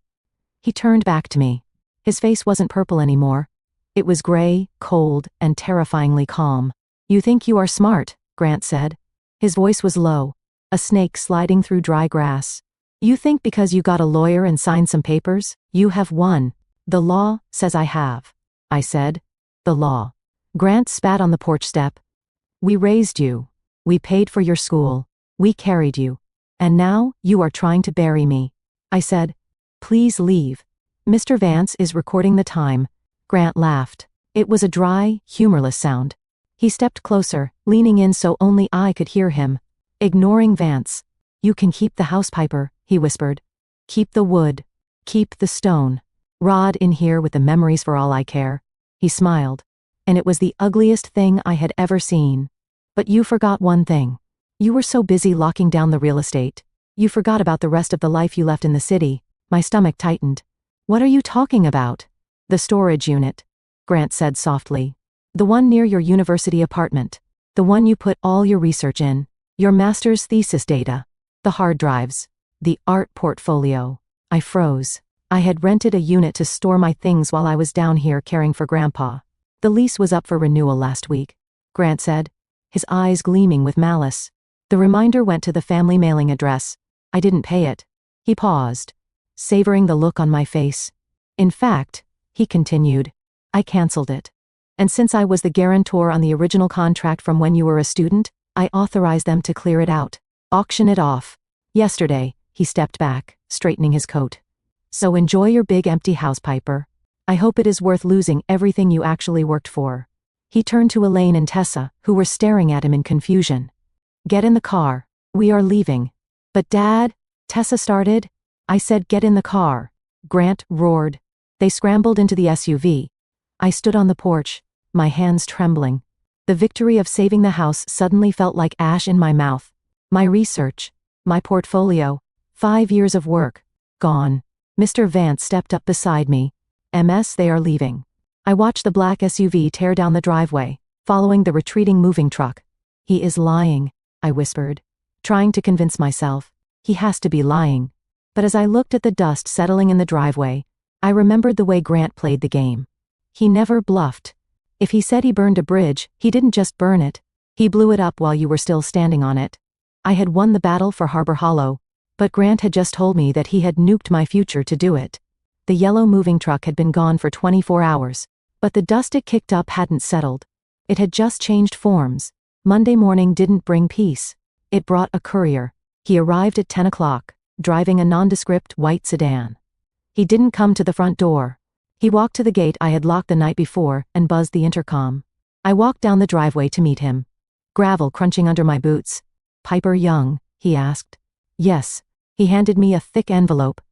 He turned back to me. His face wasn't purple anymore. It was gray, cold, and terrifyingly calm. You think you are smart, Grant said. His voice was low, a snake sliding through dry grass. You think because you got a lawyer and signed some papers, you have won. The law says I have. I said. The law. Grant spat on the porch step. We raised you. We paid for your school. We carried you. And now, you are trying to bury me. I said. Please leave. Mr. Vance is recording the time. Grant laughed. It was a dry, humorless sound. He stepped closer, leaning in so only I could hear him. Ignoring Vance. You can keep the house, Piper, he whispered. Keep the wood. Keep the stone. Rod in here with the memories for all I care. He smiled. And it was the ugliest thing I had ever seen. But you forgot one thing. You were so busy locking down the real estate. You forgot about the rest of the life you left in the city. My stomach tightened. What are you talking about? The storage unit, Grant said softly. The one near your university apartment. The one you put all your research in. Your master's thesis data. The hard drives. The art portfolio. I froze. I had rented a unit to store my things while I was down here caring for Grandpa. The lease was up for renewal last week, Grant said, his eyes gleaming with malice. The reminder went to the family mailing address. I didn't pay it. He paused, savoring the look on my face. In fact, he continued, I canceled it. And since I was the guarantor on the original contract from when you were a student, I authorized them to clear it out. Auction it off. Yesterday, he stepped back, straightening his coat. So enjoy your big empty house, Piper. I hope it is worth losing everything you actually worked for. He turned to Elaine and Tessa, who were staring at him in confusion. Get in the car. We are leaving. But Dad, Tessa started. I said get in the car. Grant roared. They scrambled into the SUV. I stood on the porch, my hands trembling. The victory of saving the house suddenly felt like ash in my mouth. My research, my portfolio, 5 years of work, gone. Mr. Vance stepped up beside me. MS, they are leaving. I watched the black SUV tear down the driveway, following the retreating moving truck. He is lying, I whispered, trying to convince myself. He has to be lying. But as I looked at the dust settling in the driveway, I remembered the way Grant played the game. He never bluffed. If he said he burned a bridge, he didn't just burn it. He blew it up while you were still standing on it. I had won the battle for Harbor Hollow, but Grant had just told me that he had nuked my future to do it. The yellow moving truck had been gone for 24 hours, but the dust it kicked up hadn't settled. It had just changed forms. Monday morning didn't bring peace. It brought a courier. He arrived at 10 o'clock, driving a nondescript white sedan. He didn't come to the front door. He walked to the gate I had locked the night before and buzzed the intercom. I walked down the driveway to meet him. Gravel crunching under my boots. Piper Young, he asked. Yes. He handed me a thick envelope.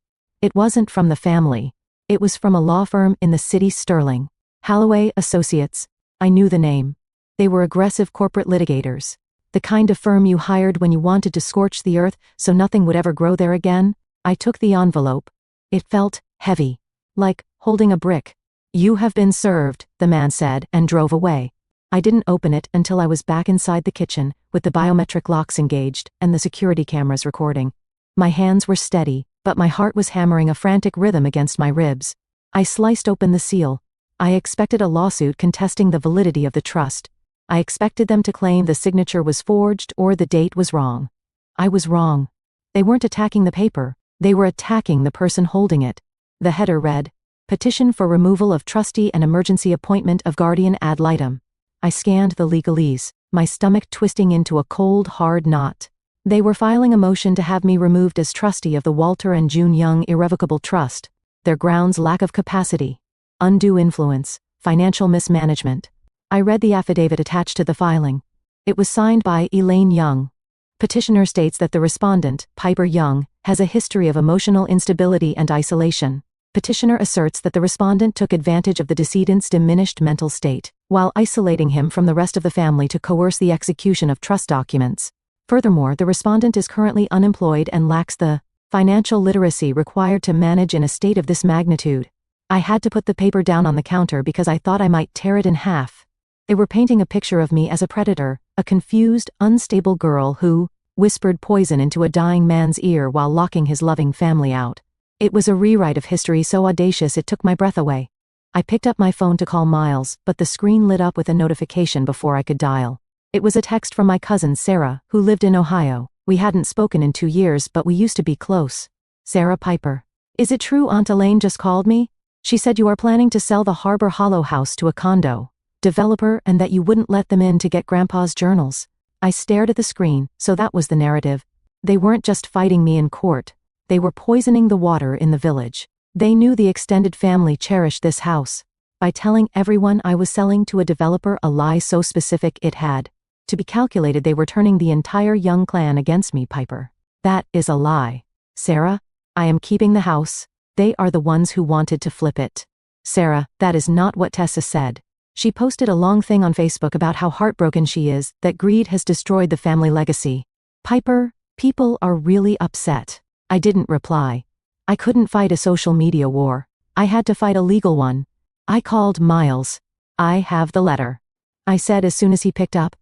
It wasn't from the family. It was from a law firm in the city Sterling. Holloway Associates. I knew the name. They were aggressive corporate litigators. The kind of firm you hired when you wanted to scorch the earth so nothing would ever grow there again. I took the envelope. It felt heavy. Like holding a brick. You have been served, the man said, and drove away. I didn't open it until I was back inside the kitchen, with the biometric locks engaged and the security cameras recording. My hands were steady, but my heart was hammering a frantic rhythm against my ribs. I sliced open the seal. I expected a lawsuit contesting the validity of the trust. I expected them to claim the signature was forged or the date was wrong. I was wrong. They weren't attacking the paper. They were attacking the person holding it. The header read, Petition for removal of trustee and emergency appointment of guardian ad litem. I scanned the legalese, my stomach twisting into a cold, hard knot. They were filing a motion to have me removed as trustee of the Walter and June Young Irrevocable Trust. Their grounds: lack of capacity, undue influence, financial mismanagement. I read the affidavit attached to the filing. It was signed by Elaine Young. Petitioner states that the respondent, Piper Young, has a history of emotional instability and isolation. Petitioner asserts that the respondent took advantage of the decedent's diminished mental state, while isolating him from the rest of the family to coerce the execution of trust documents. Furthermore, the respondent is currently unemployed and lacks the financial literacy required to manage an estate of this magnitude. I had to put the paper down on the counter because I thought I might tear it in half. They were painting a picture of me as a predator, a confused, unstable girl who whispered poison into a dying man's ear while locking his loving family out. It was a rewrite of history so audacious it took my breath away. I picked up my phone to call Miles, but the screen lit up with a notification before I could dial. It was a text from my cousin Sarah, who lived in Ohio. We hadn't spoken in 2 years, but we used to be close. Sarah Piper. Is it true Aunt Elaine just called me? She said you are planning to sell the Harbor Hollow house to a condo developer and that you wouldn't let them in to get Grandpa's journals. I stared at the screen, so that was the narrative. They weren't just fighting me in court. They were poisoning the water in the village. They knew the extended family cherished this house. By telling everyone I was selling to a developer a lie so specific it had to be calculated, they were turning the entire Young clan against me, Piper. That is a lie. Sarah, I am keeping the house. They are the ones who wanted to flip it. Sarah, that is not what Tessa said. She posted a long thing on Facebook about how heartbroken she is, that greed has destroyed the family legacy. Piper, people are really upset. I didn't reply. I couldn't fight a social media war. I had to fight a legal one. I called Miles. I have the letter, I said as soon as he picked up.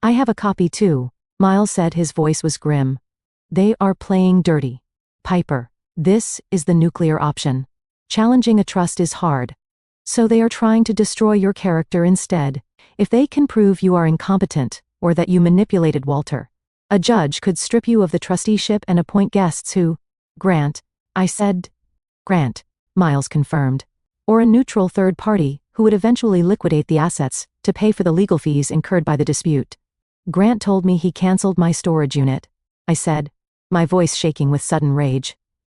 I have a copy too, Miles said. His voice was grim. They are playing dirty. Piper, this is the nuclear option. Challenging a trust is hard. So they are trying to destroy your character instead. If they can prove you are incompetent, or that you manipulated Walter, a judge could strip you of the trusteeship and appoint guests who, Grant, I said, Grant, Miles confirmed, or a neutral third party who would eventually liquidate the assets to pay for the legal fees incurred by the dispute. Grant told me he canceled my storage unit. I said, my voice shaking with sudden rage.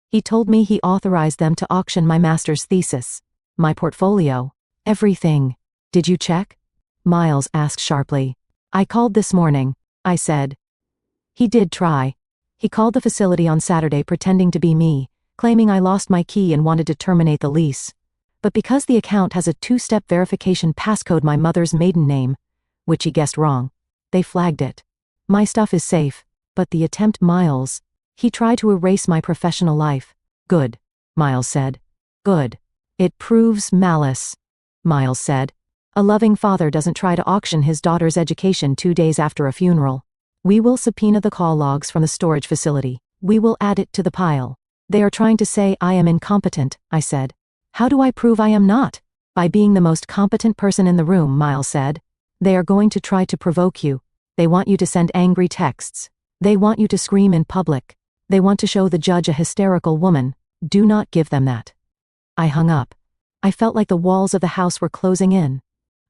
He told me he authorized them to auction my master's thesis, my portfolio, everything. Did you check? Miles asked sharply. I called this morning, I said. He did try. He called the facility on Saturday pretending to be me, claiming I lost my key and wanted to terminate the lease. But because the account has a two-step verification passcode my mother's maiden name, which he guessed wrong, they flagged it. My stuff is safe, but the attempt Miles, he tried to erase my professional life. Good, Miles said. Good. It proves malice, Miles said. A loving father doesn't try to auction his daughter's education 2 days after a funeral. We will subpoena the call logs from the storage facility. We will add it to the pile. They are trying to say I am incompetent, I said. How do I prove I am not? By being the most competent person in the room, Miles said. They are going to try to provoke you. They want you to send angry texts. They want you to scream in public. They want to show the judge a hysterical woman. Do not give them that. I hung up. I felt like the walls of the house were closing in.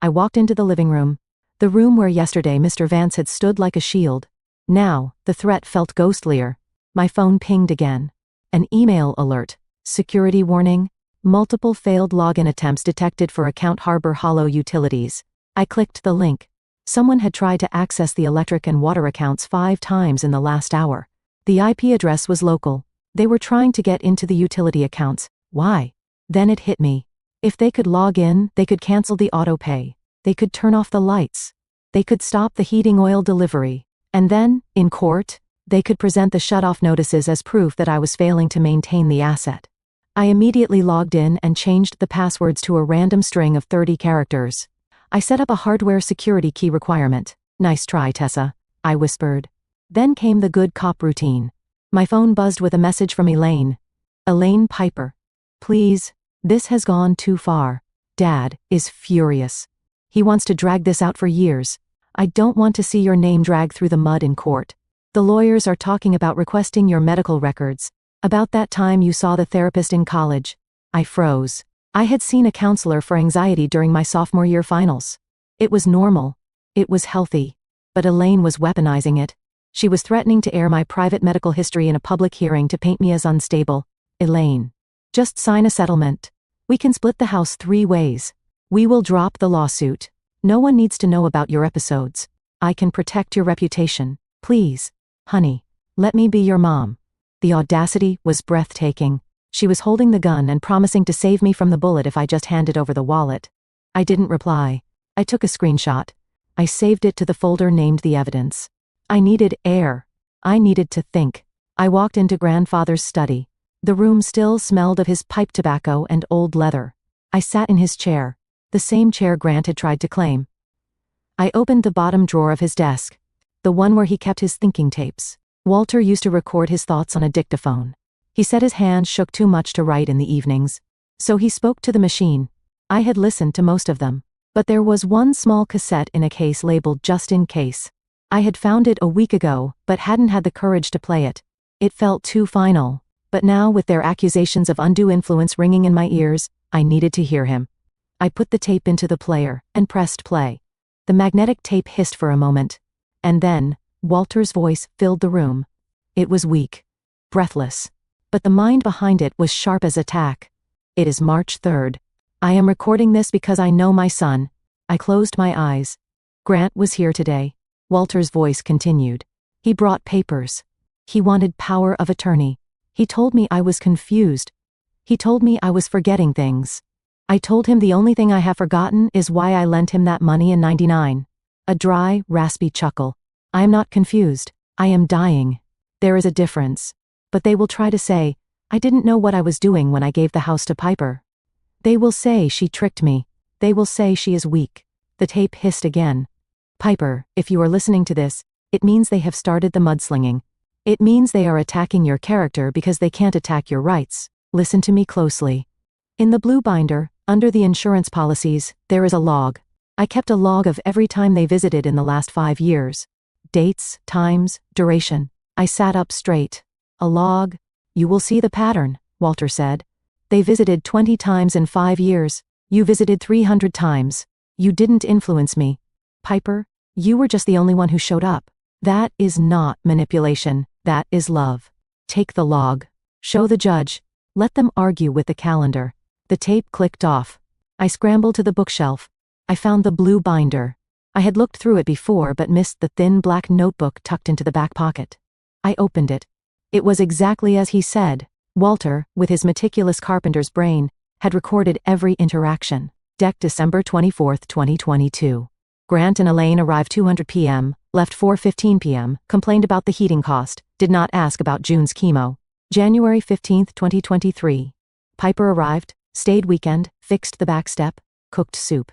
I walked into the living room. The room where yesterday Mr. Vance had stood like a shield. Now, the threat felt ghostlier. My phone pinged again. An email alert. Security warning. Multiple failed login attempts detected for account Harbor Hollow Utilities. I clicked the link. Someone had tried to access the electric and water accounts 5 times in the last hour. The IP address was local. They were trying to get into the utility accounts. Why? Then it hit me. If they could log in, they could cancel the autopay. They could turn off the lights. They could stop the heating oil delivery. And then, in court, they could present the shut-off notices as proof that I was failing to maintain the asset. I immediately logged in and changed the passwords to a random string of 30 characters. I set up a hardware security key requirement. Nice try, Tessa, I whispered. Then came the good cop routine. My phone buzzed with a message from Elaine. Elaine Piper. Please, this has gone too far. Dad is furious. He wants to drag this out for years. I don't want to see your name dragged through the mud in court. The lawyers are talking about requesting your medical records. About that time you saw the therapist in college. I froze. I had seen a counselor for anxiety during my sophomore year finals. It was normal. It was healthy. But Elaine was weaponizing it. She was threatening to air my private medical history in a public hearing to paint me as unstable. Elaine. Just sign a settlement. We can split the house 3 ways. We will drop the lawsuit. No one needs to know about your episodes. I can protect your reputation. Please. Honey. Let me be your mom. The audacity was breathtaking. She was holding the gun and promising to save me from the bullet if I just handed over the wallet. I didn't reply. I took a screenshot. I saved it to the folder named The Evidence. I needed air. I needed to think. I walked into grandfather's study. The room still smelled of his pipe tobacco and old leather. I sat in his chair, the same chair Grant had tried to claim. I opened the bottom drawer of his desk, the one where he kept his thinking tapes. Walter used to record his thoughts on a dictaphone. He said his hands shook too much to write in the evenings. So he spoke to the machine. I had listened to most of them. But there was one small cassette in a case labeled Just in Case. I had found it a week ago, but hadn't had the courage to play it. It felt too final. But now, with their accusations of undue influence ringing in my ears, I needed to hear him. I put the tape into the player and pressed play. The magnetic tape hissed for a moment. And then, Walter's voice filled the room. It was weak, breathless, but the mind behind it was sharp as a tack. It is March 3rd. I am recording this because I know my son. I closed my eyes. Grant was here today. Walter's voice continued. He brought papers. He wanted power of attorney. He told me I was confused. He told me I was forgetting things. I told him the only thing I have forgotten is why I lent him that money in '99. A dry, raspy chuckle. I am not confused. I am dying. There is a difference. But they will try to say, I didn't know what I was doing when I gave the house to Piper. They will say she tricked me. They will say she is weak. The tape hissed again. Piper, if you are listening to this, it means they have started the mudslinging. It means they are attacking your character because they can't attack your rights. Listen to me closely. In the blue binder, under the insurance policies, there is a log. I kept a log of every time they visited in the last 5 years. Dates, times, duration. I sat up straight. A log. You will see the pattern, Walter said. They visited 20 times in 5 years. You visited 300 times. You didn't influence me. Piper, you were just the only one who showed up. That is not manipulation. That is love. Take the log. Show the judge. Let them argue with the calendar. The tape clicked off. I scrambled to the bookshelf. I found the blue binder. I had looked through it before but missed the thin black notebook tucked into the back pocket. I opened it. It was exactly as he said. Walter, with his meticulous carpenter's brain, had recorded every interaction. Deck December 24, 2022. Grant and Elaine arrived 2:00 p.m., left 4:15 p.m., complained about the heating cost, did not ask about June's chemo. January 15, 2023. Piper arrived, stayed weekend, fixed the back step, cooked soup.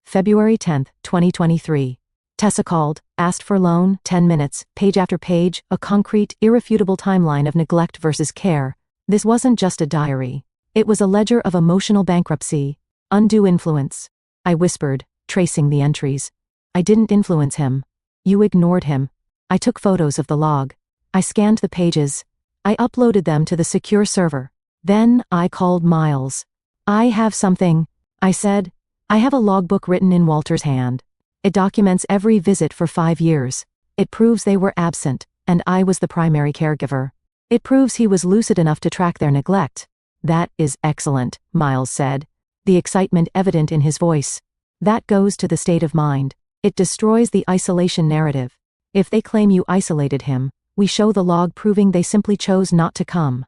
February 10, 2023. Tessa called, asked for loan, 10 minutes, page after page, a concrete, irrefutable timeline of neglect versus care. This wasn't just a diary. It was a ledger of emotional bankruptcy, undue influence. I whispered, tracing the entries. I didn't influence him. You ignored him. I took photos of the log. I scanned the pages. I uploaded them to the secure server. Then I called Miles. I have something, I said. I have a logbook written in Walter's hand. It documents every visit for 5 years. It proves they were absent, and I was the primary caregiver. It proves he was lucid enough to track their neglect. That is excellent, Miles said, the excitement evident in his voice. That goes to the state of mind. It destroys the isolation narrative. If they claim you isolated him, we show the log proving they simply chose not to come.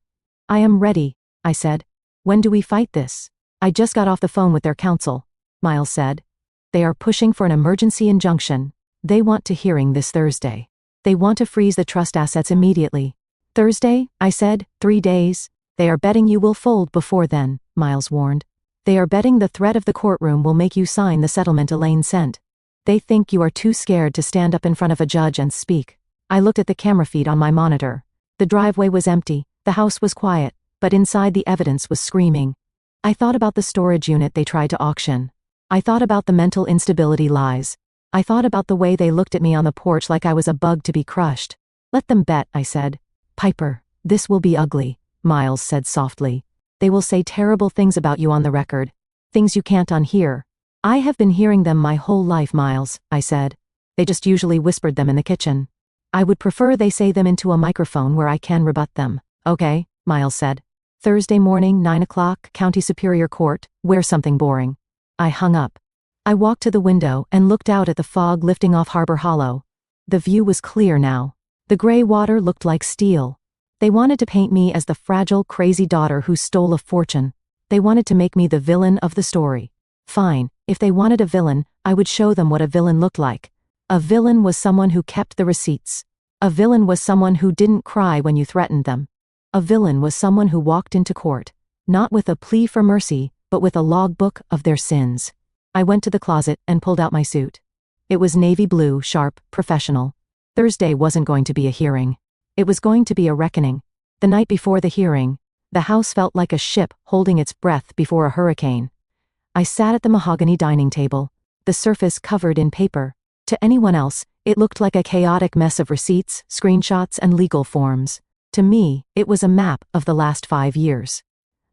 I am ready, I said. When do we fight this? I just got off the phone with their counsel, Miles said. They are pushing for an emergency injunction. They want to hearing this Thursday. They want to freeze the trust assets immediately. Thursday, I said, 3 days. They are betting you will fold before then, Miles warned. They are betting the threat of the courtroom will make you sign the settlement Elaine sent. They think you are too scared to stand up in front of a judge and speak. I looked at the camera feed on my monitor. The driveway was empty, the house was quiet, but inside the evidence was screaming. I thought about the storage unit they tried to auction. I thought about the mental instability lies. I thought about the way they looked at me on the porch like I was a bug to be crushed. Let them bet, I said. Piper, this will be ugly, Miles said softly. They will say terrible things about you on the record. Things you can't unhear. I have been hearing them my whole life, Miles, I said. They just usually whispered them in the kitchen. I would prefer they say them into a microphone where I can rebut them. Okay, Miles said. Thursday morning, 9 o'clock, County Superior Court, wear something boring. I hung up. I walked to the window and looked out at the fog lifting off Harbor Hollow. The view was clear now. The gray water looked like steel. They wanted to paint me as the fragile, crazy daughter who stole a fortune. They wanted to make me the villain of the story. Fine, if they wanted a villain, I would show them what a villain looked like. A villain was someone who kept the receipts. A villain was someone who didn't cry when you threatened them. A villain was someone who walked into court, not with a plea for mercy, but with a logbook of their sins. I went to the closet and pulled out my suit. It was navy blue, sharp, professional. Thursday wasn't going to be a hearing. It was going to be a reckoning. The night before the hearing, the house felt like a ship holding its breath before a hurricane. I sat at the mahogany dining table, the surface covered in paper. To anyone else, it looked like a chaotic mess of receipts, screenshots, and legal forms. To me, it was a map of the last 5 years.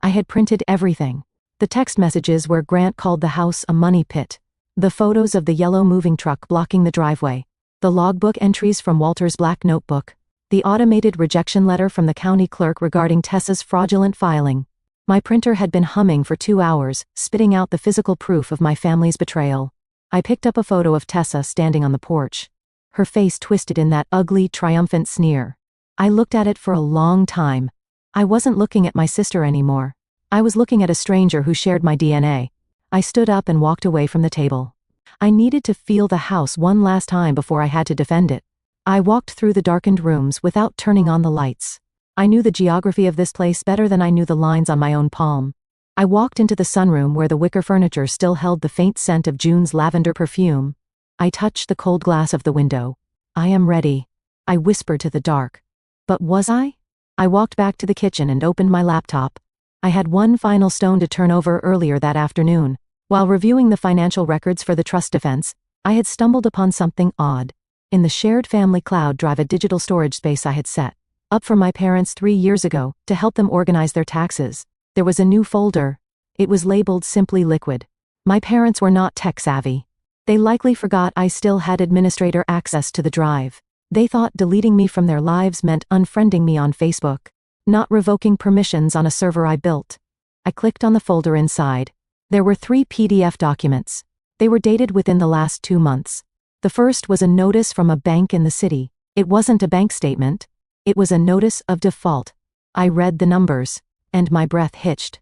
I had printed everything. The text messages where Grant called the house a money pit. The photos of the yellow moving truck blocking the driveway. The logbook entries from Walter's black notebook. The automated rejection letter from the county clerk regarding Tessa's fraudulent filing. My printer had been humming for 2 hours, spitting out the physical proof of my family's betrayal. I picked up a photo of Tessa standing on the porch. Her face twisted in that ugly, triumphant sneer. I looked at it for a long time. I wasn't looking at my sister anymore. I was looking at a stranger who shared my DNA. I stood up and walked away from the table. I needed to feel the house one last time before I had to defend it. I walked through the darkened rooms without turning on the lights. I knew the geography of this place better than I knew the lines on my own palm. I walked into the sunroom where the wicker furniture still held the faint scent of June's lavender perfume. I touched the cold glass of the window. I am ready, I whispered to the dark. But was I? I walked back to the kitchen and opened my laptop. I had one final stone to turn over earlier that afternoon. While reviewing the financial records for the trust defense, I had stumbled upon something odd. In the shared family cloud drive, a digital storage space I had set up for my parents 3 years ago to help them organize their taxes, there was a new folder. It was labeled Simply Liquid. My parents were not tech savvy. They likely forgot I still had administrator access to the drive. They thought deleting me from their lives meant unfriending me on Facebook, not revoking permissions on a server I built. I clicked on the folder inside. There were 3 PDF documents. They were dated within the last 2 months. The first was a notice from a bank in the city. It wasn't a bank statement. It was a notice of default. I read the numbers, and my breath hitched.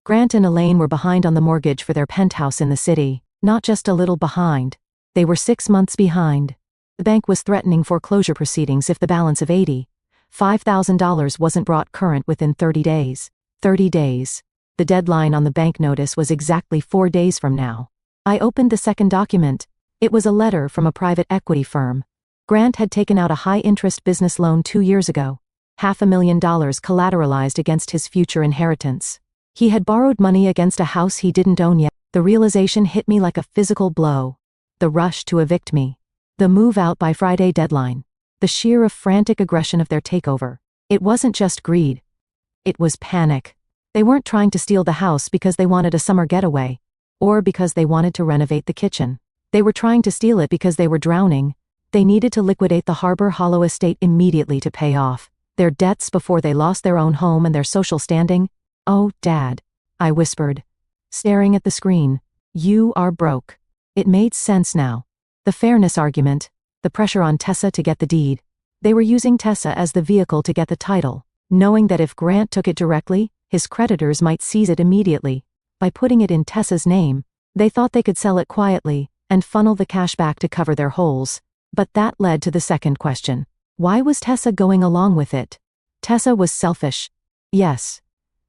Grant and Elaine were behind on the mortgage for their penthouse in the city, not just a little behind. They were 6 months behind. The bank was threatening foreclosure proceedings if the balance of $85,000 wasn't brought current within 30 days. 30 days. The deadline on the bank notice was exactly 4 days from now. I opened the second document. It was a letter from a private equity firm. Grant had taken out a high-interest business loan 2 years ago, $500,000 collateralized against his future inheritance. He had borrowed money against a house he didn't own yet. The realization hit me like a physical blow. The rush to evict me. The move out by Friday deadline. The sheer frantic aggression of their takeover. It wasn't just greed. It was panic. They weren't trying to steal the house because they wanted a summer getaway, or because they wanted to renovate the kitchen. They were trying to steal it because they were drowning. They needed to liquidate the Harbor Hollow estate immediately to pay off their debts before they lost their own home and their social standing. "Oh, Dad," I whispered, staring at the screen. "You are broke." It made sense now. The fairness argument, the pressure on Tessa to get the deed. They were using Tessa as the vehicle to get the title, knowing that if Grant took it directly, his creditors might seize it immediately. By putting it in Tessa's name, they thought they could sell it quietly and funnel the cash back to cover their holes. But that led to the second question. Why was Tessa going along with it? Tessa was selfish. Yes.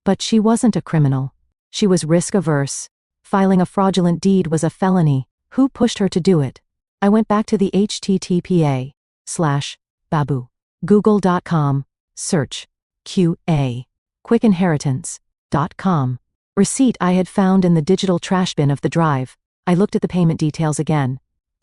But she wasn't a criminal. She was risk-averse. Filing a fraudulent deed was a felony. Who pushed her to do it? I went back to the https://babu. Google.com. Search. QA. Quickinheritance.com. Receipt I had found in the digital trash bin of the drive. I looked at the payment details again.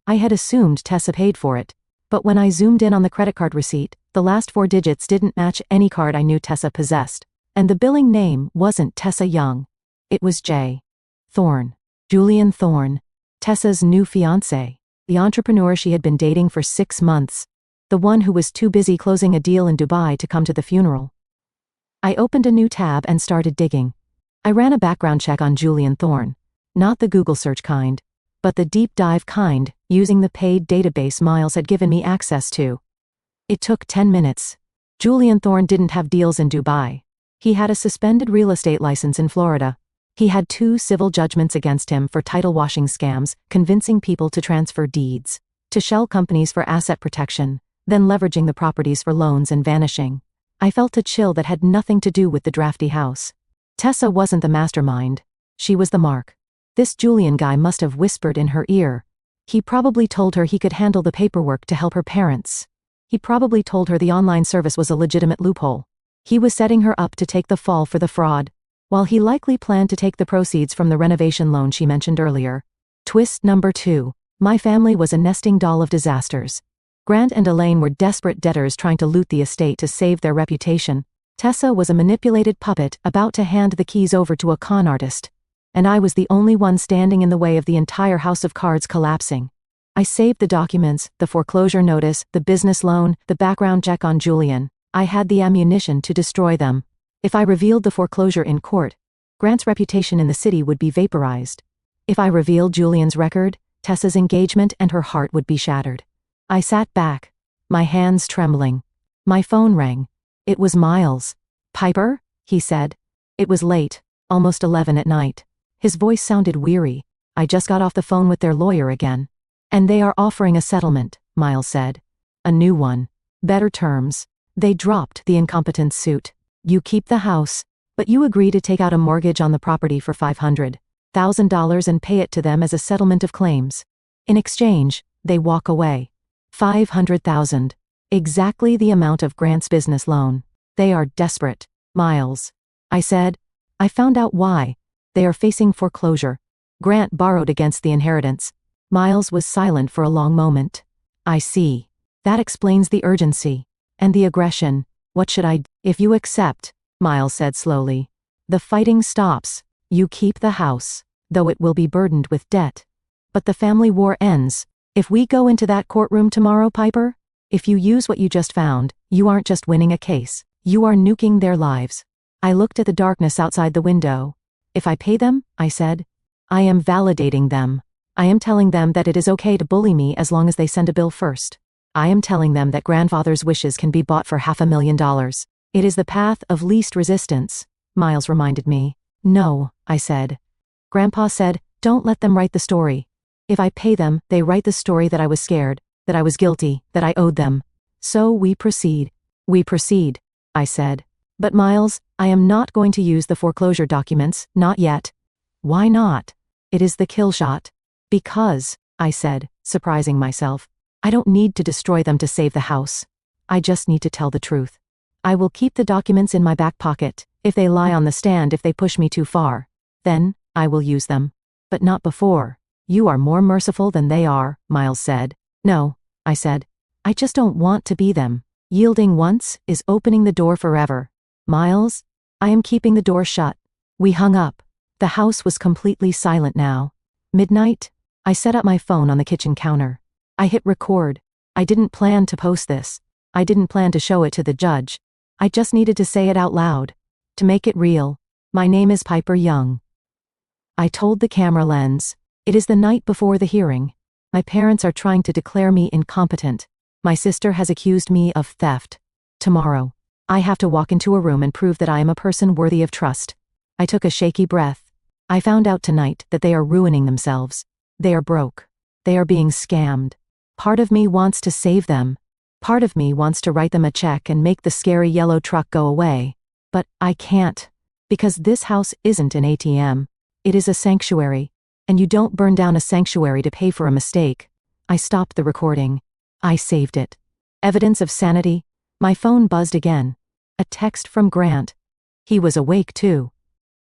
I had assumed Tessa paid for it, but when I zoomed in on the credit card receipt, the last 4 digits didn't match any card I knew Tessa possessed. And the billing name wasn't Tessa Young. It was J. Thorne. Julian Thorne. Tessa's new fiancé. The entrepreneur she had been dating for 6 months. The one who was too busy closing a deal in Dubai to come to the funeral. I opened a new tab and started digging. I ran a background check on Julian Thorne. Not the Google search kind, but the deep dive kind, using the paid database Miles had given me access to. It took 10 minutes. Julian Thorne didn't have deals in Dubai. He had a suspended real estate license in Florida. He had 2 civil judgments against him for title washing scams, convincing people to transfer deeds to shell companies for asset protection, then leveraging the properties for loans and vanishing. I felt a chill that had nothing to do with the drafty house. Tessa wasn't the mastermind. She was the mark. This Julian guy must have whispered in her ear. He probably told her he could handle the paperwork to help her parents. He probably told her the online service was a legitimate loophole. He was setting her up to take the fall for the fraud, while he likely planned to take the proceeds from the renovation loan she mentioned earlier. Twist number 2. My family was a nesting doll of disasters. Grant and Elaine were desperate debtors trying to loot the estate to save their reputation. Tessa was a manipulated puppet about to hand the keys over to a con artist. And I was the only one standing in the way of the entire house of cards collapsing. I saved the documents, the foreclosure notice, the business loan, the background check on Julian. I had the ammunition to destroy them. If I revealed the foreclosure in court, Grant's reputation in the city would be vaporized. If I revealed Julian's record, Tessa's engagement and her heart would be shattered. I sat back, my hands trembling. My phone rang. It was Miles. "Piper?" he said. It was late, almost 11 at night. His voice sounded weary. "I just got off the phone with their lawyer again. And they are offering a settlement," Miles said. "A new one. Better terms. They dropped the incompetent suit. You keep the house, but you agree to take out a mortgage on the property for $500,000 and pay it to them as a settlement of claims. In exchange, they walk away. $500,000. Exactly the amount of Grant's business loan. They are desperate, Miles." I said. "I found out why. They are facing foreclosure. Grant borrowed against the inheritance." Miles was silent for a long moment. "I see. That explains the urgency. And the aggression. What should I do?" "If you accept," Miles said slowly, "the fighting stops. You keep the house, though it will be burdened with debt. But the family war ends. If we go into that courtroom tomorrow, Piper, If you use what you just found, you aren't just winning a case, you are nuking their lives. I looked at the darkness outside the window. If I pay them, I said, I am validating them. I am telling them that it is okay to bully me as long as they send a bill first. I am telling them that grandfather's wishes can be bought for $500,000. It is the path of least resistance, Miles reminded me. No, I said. Grandpa said, don't let them write the story. If I pay them, they write the story that I was scared, that I was guilty, that I owed them. So we proceed. We proceed, I said. But Miles, I am not going to use the foreclosure documents, not yet. Why not? It is the kill shot. Because, I said, surprising myself, I don't need to destroy them to save the house. I just need to tell the truth. I will keep the documents in my back pocket. If they lie on the stand, if they push me too far, then I will use them. But not before. You are more merciful than they are, Miles said. No, I said. I just don't want to be them. Yielding once is opening the door forever. Miles, I am keeping the door shut. We hung up. The house was completely silent now. Midnight? I set up my phone on the kitchen counter. I hit record. I didn't plan to post this. I didn't plan to show it to the judge. I just needed to say it out loud. To make it real. My name is Piper Young. I told the camera lens. It is the night before the hearing. My parents are trying to declare me incompetent. My sister has accused me of theft. Tomorrow, I have to walk into a room and prove that I am a person worthy of trust. I took a shaky breath. I found out tonight that they are ruining themselves. They are broke. They are being scammed. Part of me wants to save them. Part of me wants to write them a check and make the scary yellow truck go away. But I can't. Because this house isn't an ATM. It is a sanctuary. And you don't burn down a sanctuary to pay for a mistake. I stopped the recording. I saved it. Evidence of sanity. My phone buzzed again. A text from Grant. He was awake too.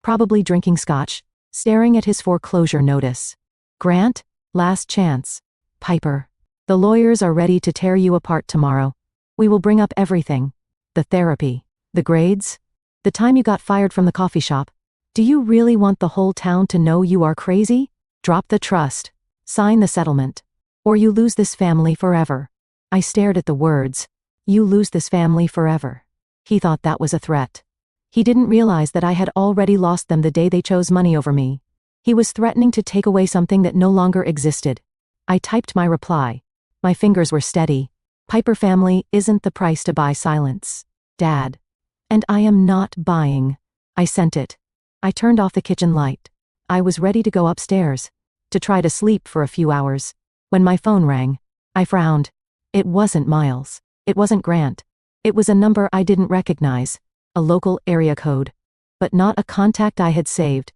Probably drinking scotch, staring at his foreclosure notice. Grant, last chance. Piper. The lawyers are ready to tear you apart tomorrow. We will bring up everything. The therapy. The grades. The time you got fired from the coffee shop. Do you really want the whole town to know you are crazy? Drop the trust. Sign the settlement. Or you lose this family forever. I stared at the words. You lose this family forever. He thought that was a threat. He didn't realize that I had already lost them the day they chose money over me. He was threatening to take away something that no longer existed. I typed my reply. My fingers were steady. Piper family isn't the price to buy silence. Dad. And I am not buying. I sent it. I turned off the kitchen light. I was ready to go upstairs. To try to sleep for a few hours. When my phone rang, I frowned. It wasn't Miles. It wasn't Grant. It was a number I didn't recognize. A local area code. But not a contact I had saved.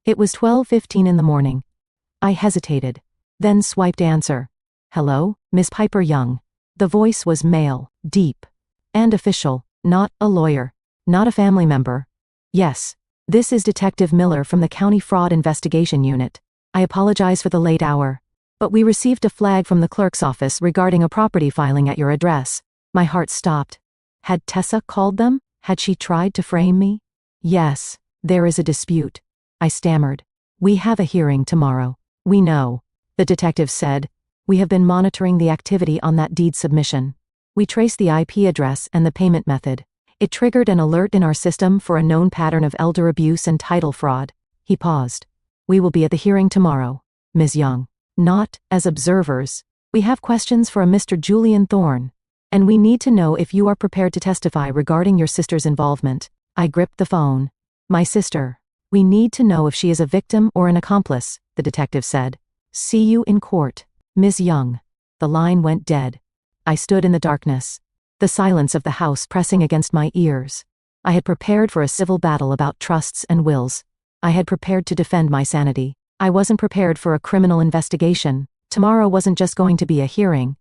It was 12:15 in the morning. I hesitated. Then swiped answer. Hello, Miss Piper Young. The voice was male, deep, and official, not a lawyer, not a family member. Yes, this is Detective Miller from the County Fraud Investigation Unit. I apologize for the late hour, but we received a flag from the clerk's office regarding a property filing at your address. My heart stopped. Had Tessa called them? Had she tried to frame me? Yes, there is a dispute. I stammered. We have a hearing tomorrow. We know. The detective said. We have been monitoring the activity on that deed submission. We traced the IP address and the payment method. It triggered an alert in our system for a known pattern of elder abuse and title fraud. He paused. We will be at the hearing tomorrow, Ms. Young. Not as observers. We have questions for a Mr. Julian Thorne. And we need to know if you are prepared to testify regarding your sister's involvement. I gripped the phone. My sister. We need to know if she is a victim or an accomplice, the detective said. See you in court, Ms. Young. The line went dead. I stood in the darkness. The silence of the house pressing against my ears. I had prepared for a civil battle about trusts and wills. I had prepared to defend my sanity. I wasn't prepared for a criminal investigation. Tomorrow wasn't just going to be a hearing.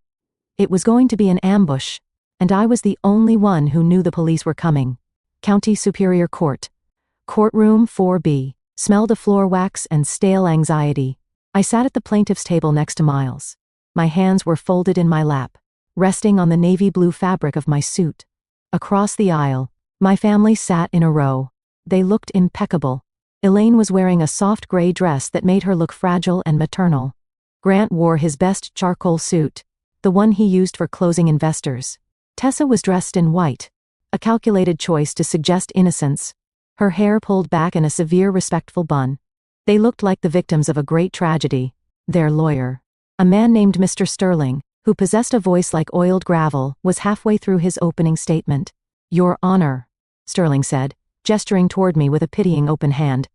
It was going to be an ambush. And I was the only one who knew the police were coming. County Superior Court. Courtroom 4B. Smelled of floor wax and stale anxiety. I sat at the plaintiff's table next to Miles. My hands were folded in my lap, resting on the navy blue fabric of my suit. Across the aisle, my family sat in a row. They looked impeccable. Elaine was wearing a soft gray dress that made her look fragile and maternal. Grant wore his best charcoal suit. the one he used for closing investors. Tessa was dressed in white, a calculated choice to suggest innocence, her hair pulled back in a severe respectful bun. They looked like the victims of a great tragedy. Their lawyer, a man named Mr. Sterling, who possessed a voice like oiled gravel, was halfway through his opening statement. "Your Honor," Sterling said, gesturing toward me with a pitying open hand.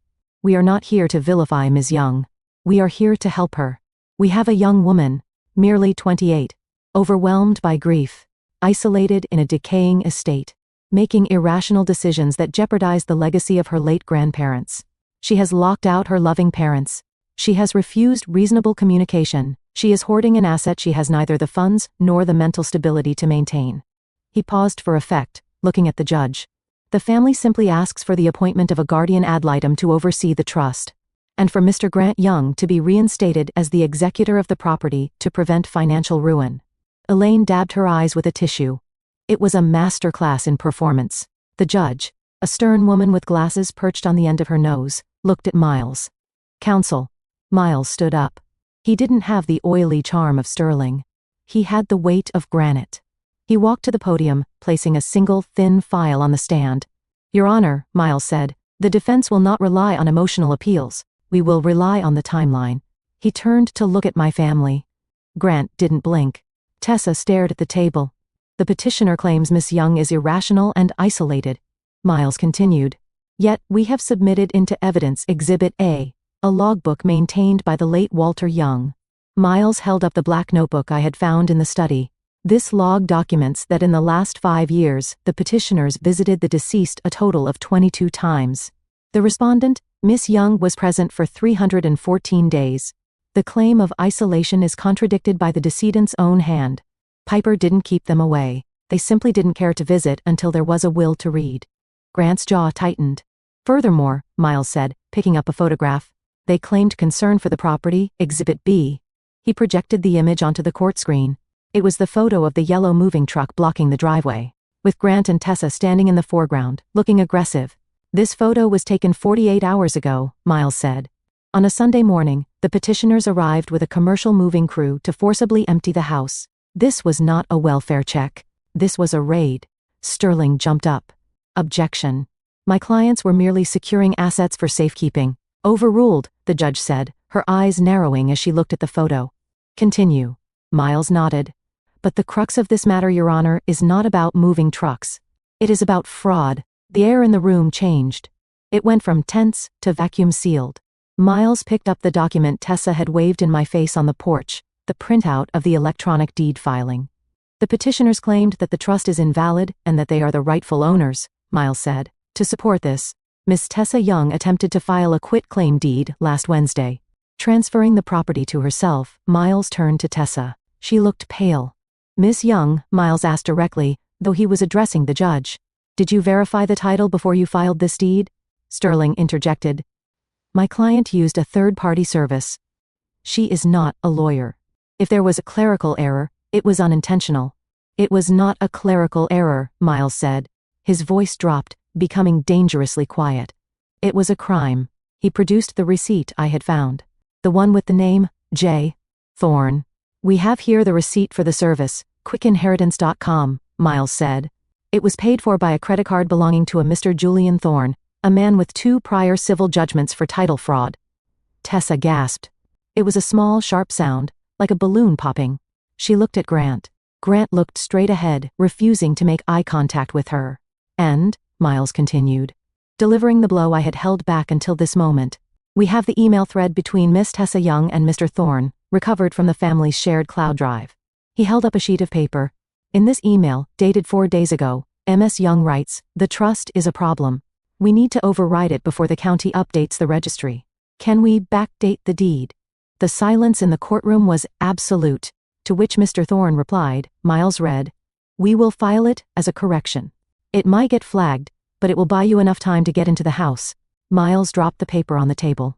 "We are not here to vilify Ms. Young. We are here to help her. We have a young woman, merely 28, overwhelmed by grief, isolated in a decaying estate, making irrational decisions that jeopardize the legacy of her late grandparents. She has locked out her loving parents. She has refused reasonable communication. She is hoarding an asset she has neither the funds nor the mental stability to maintain." He paused for effect, looking at the judge. "The family simply asks for the appointment of a guardian ad litem to oversee the trust, and for Mr. Grant Young to be reinstated as the executor of the property to prevent financial ruin." Elaine dabbed her eyes with a tissue. It was a masterclass in performance. The judge, a stern woman with glasses perched on the end of her nose, looked at Miles. "Counsel." Miles stood up. He didn't have the oily charm of Sterling. He had the weight of granite. He walked to the podium, placing a single thin file on the stand. "Your Honor," Miles said, "the defense will not rely on emotional appeals. We will rely on the timeline." He turned to look at my family. Grant didn't blink. Tessa stared at the table. "The petitioner claims Miss Young is irrational and isolated." Miles continued. "Yet we have submitted into evidence Exhibit A, a logbook maintained by the late Walter Young." Miles held up the black notebook I had found in the study. "This log documents that in the last 5 years, the petitioners visited the deceased a total of 22 times. The respondent, Miss Young, was present for 314 days. The claim of isolation is contradicted by the decedent's own hand. Piper didn't keep them away. They simply didn't care to visit until there was a will to read." Grant's jaw tightened. "Furthermore," Miles said, picking up a photograph, "they claimed concern for the property, Exhibit B." He projected the image onto the court screen. It was the photo of the yellow moving truck blocking the driveway, with Grant and Tessa standing in the foreground, looking aggressive. "This photo was taken 48 hours ago," Miles said. "On a Sunday morning, the petitioners arrived with a commercial moving crew to forcibly empty the house. This was not a welfare check. This was a raid." Sterling jumped up. "Objection. My clients were merely securing assets for safekeeping." "Overruled," the judge said, her eyes narrowing as she looked at the photo. "Continue." Miles nodded. "But the crux of this matter, Your Honor, is not about moving trucks. It is about fraud." The air in the room changed. It went from tense to vacuum-sealed. Miles picked up the document Tessa had waved in my face on the porch, the printout of the electronic deed filing. "The petitioners claimed that the trust is invalid and that they are the rightful owners," Miles said. "To support this, Miss Tessa Young attempted to file a quitclaim deed last Wednesday. Transferring the property to herself." Miles turned to Tessa. She looked pale. "Miss Young," Miles asked directly, though he was addressing the judge, "did you verify the title before you filed this deed?" Sterling interjected. "My client used a third-party service. She is not a lawyer. If there was a clerical error, it was unintentional." "It was not a clerical error," Miles said. His voice dropped, becoming dangerously quiet. "It was a crime." He produced the receipt I had found. "The one with the name, J. Thorne. We have here the receipt for the service, quickinheritance.com, Miles said. "It was paid for by a credit card belonging to a Mr. Julian Thorne, a man with 2 prior civil judgments for title fraud." Tessa gasped. It was a small, sharp sound, like a balloon popping. She looked at Grant. Grant looked straight ahead, refusing to make eye contact with her. "And," Miles continued, delivering the blow I had held back until this moment, "we have the email thread between Miss Tessa Young and Mr. Thorne, recovered from the family's shared cloud drive." He held up a sheet of paper. "In this email, dated 4 days ago, Ms. Young writes, 'The trust is a problem. We need to override it before the county updates the registry. Can we backdate the deed?'" The silence in the courtroom was absolute, to which Mr. Thorne replied. Miles read, "We will file it as a correction. It might get flagged, but it will buy you enough time to get into the house." Miles dropped the paper on the table.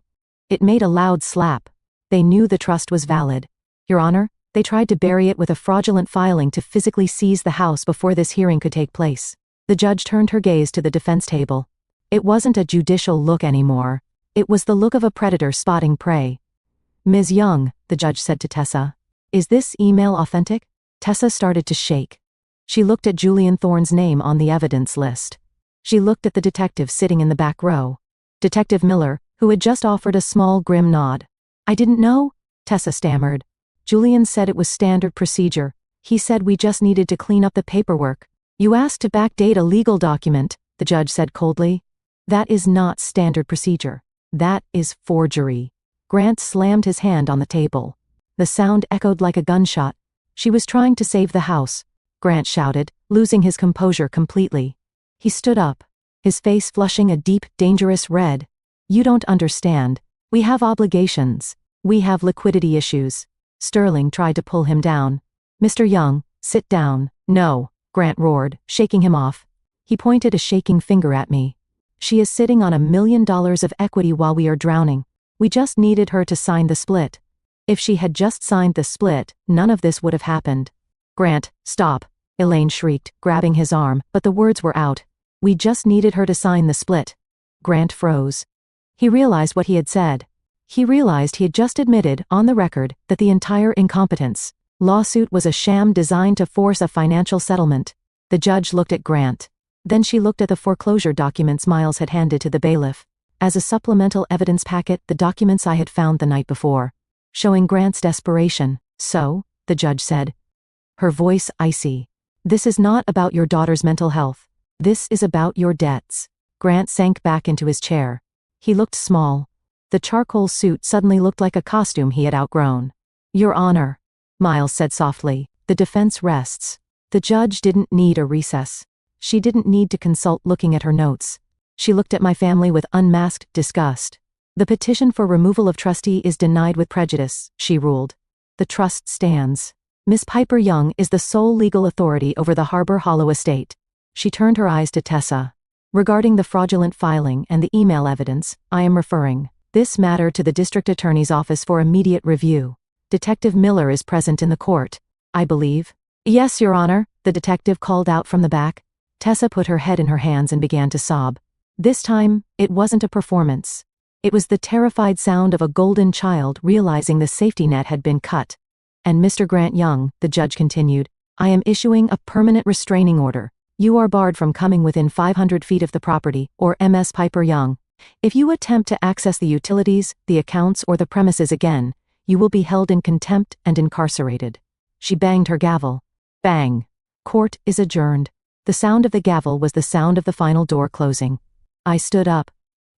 It made a loud slap. They knew the trust was valid. "Your Honor, they tried to bury it with a fraudulent filing to physically seize the house before this hearing could take place." The judge turned her gaze to the defense table. It wasn't a judicial look anymore. It was the look of a predator spotting prey. "Ms. Young," the judge said to Tessa, "is this email authentic?" Tessa started to shake. She looked at Julian Thorne's name on the evidence list. She looked at the detective sitting in the back row. Detective Miller, who had just offered a small grim nod. I didn't know, Tessa stammered. Julian said it was standard procedure. He said we just needed to clean up the paperwork. You asked to backdate a legal document, the judge said coldly. That is not standard procedure. That is forgery. Grant slammed his hand on the table. The sound echoed like a gunshot. She was trying to save the house, Grant shouted, losing his composure completely. He stood up, his face flushing a deep, dangerous red. You don't understand. We have obligations. We have liquidity issues. Sterling tried to pull him down. Mr. Young, sit down. No, Grant roared, shaking him off. He pointed a shaking finger at me. She is sitting on $1 million of equity while we are drowning. We just needed her to sign the split. If she had just signed the split, none of this would have happened. Grant, stop, Elaine shrieked, grabbing his arm, but the words were out. We just needed her to sign the split. Grant froze. He realized what he had said. He realized he had just admitted, on the record, that the entire incompetence lawsuit was a sham designed to force a financial settlement. The judge looked at Grant. Then she looked at the foreclosure documents Miles had handed to the bailiff. As a supplemental evidence packet, the documents I had found the night before, showing Grant's desperation. So, the judge said, her voice icy. This is not about your daughter's mental health. This is about your debts. Grant sank back into his chair. He looked small. The charcoal suit suddenly looked like a costume he had outgrown. Your Honor, Miles said softly, the defense rests. The judge didn't need a recess. She didn't need to consult looking at her notes. She looked at my family with unmasked disgust. The petition for removal of trustee is denied with prejudice, she ruled. The trust stands. Miss Piper Young is the sole legal authority over the Harbor Hollow estate. She turned her eyes to Tessa. Regarding the fraudulent filing and the email evidence, I am referring this matter to the district attorney's office for immediate review. Detective Miller is present in the court, I believe. Yes, Your Honor, the detective called out from the back. Tessa put her head in her hands and began to sob. This time, it wasn't a performance. It was the terrified sound of a golden child realizing the safety net had been cut. And Mr. Grant Young, the judge continued, I am issuing a permanent restraining order. You are barred from coming within 500 feet of the property, or Ms. Piper Young. If you attempt to access the utilities, the accounts, or the premises again, you will be held in contempt and incarcerated. She banged her gavel. Bang. Court is adjourned. The sound of the gavel was the sound of the final door closing. I stood up.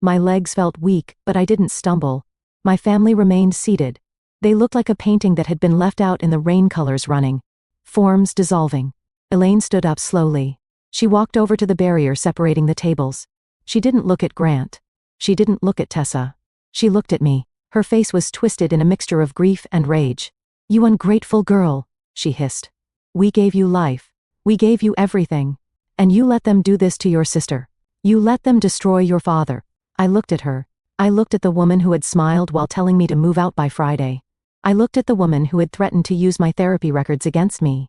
My legs felt weak, but I didn't stumble. My family remained seated. They looked like a painting that had been left out in the rain colors running. Forms dissolving. Elaine stood up slowly. She walked over to the barrier separating the tables. She didn't look at Grant. She didn't look at Tessa. She looked at me. Her face was twisted in a mixture of grief and rage. You ungrateful girl, she hissed. We gave you life. We gave you everything. And you let them do this to your sister. You let them destroy your father. I looked at her. I looked at the woman who had smiled while telling me to move out by Friday. I looked at the woman who had threatened to use my therapy records against me.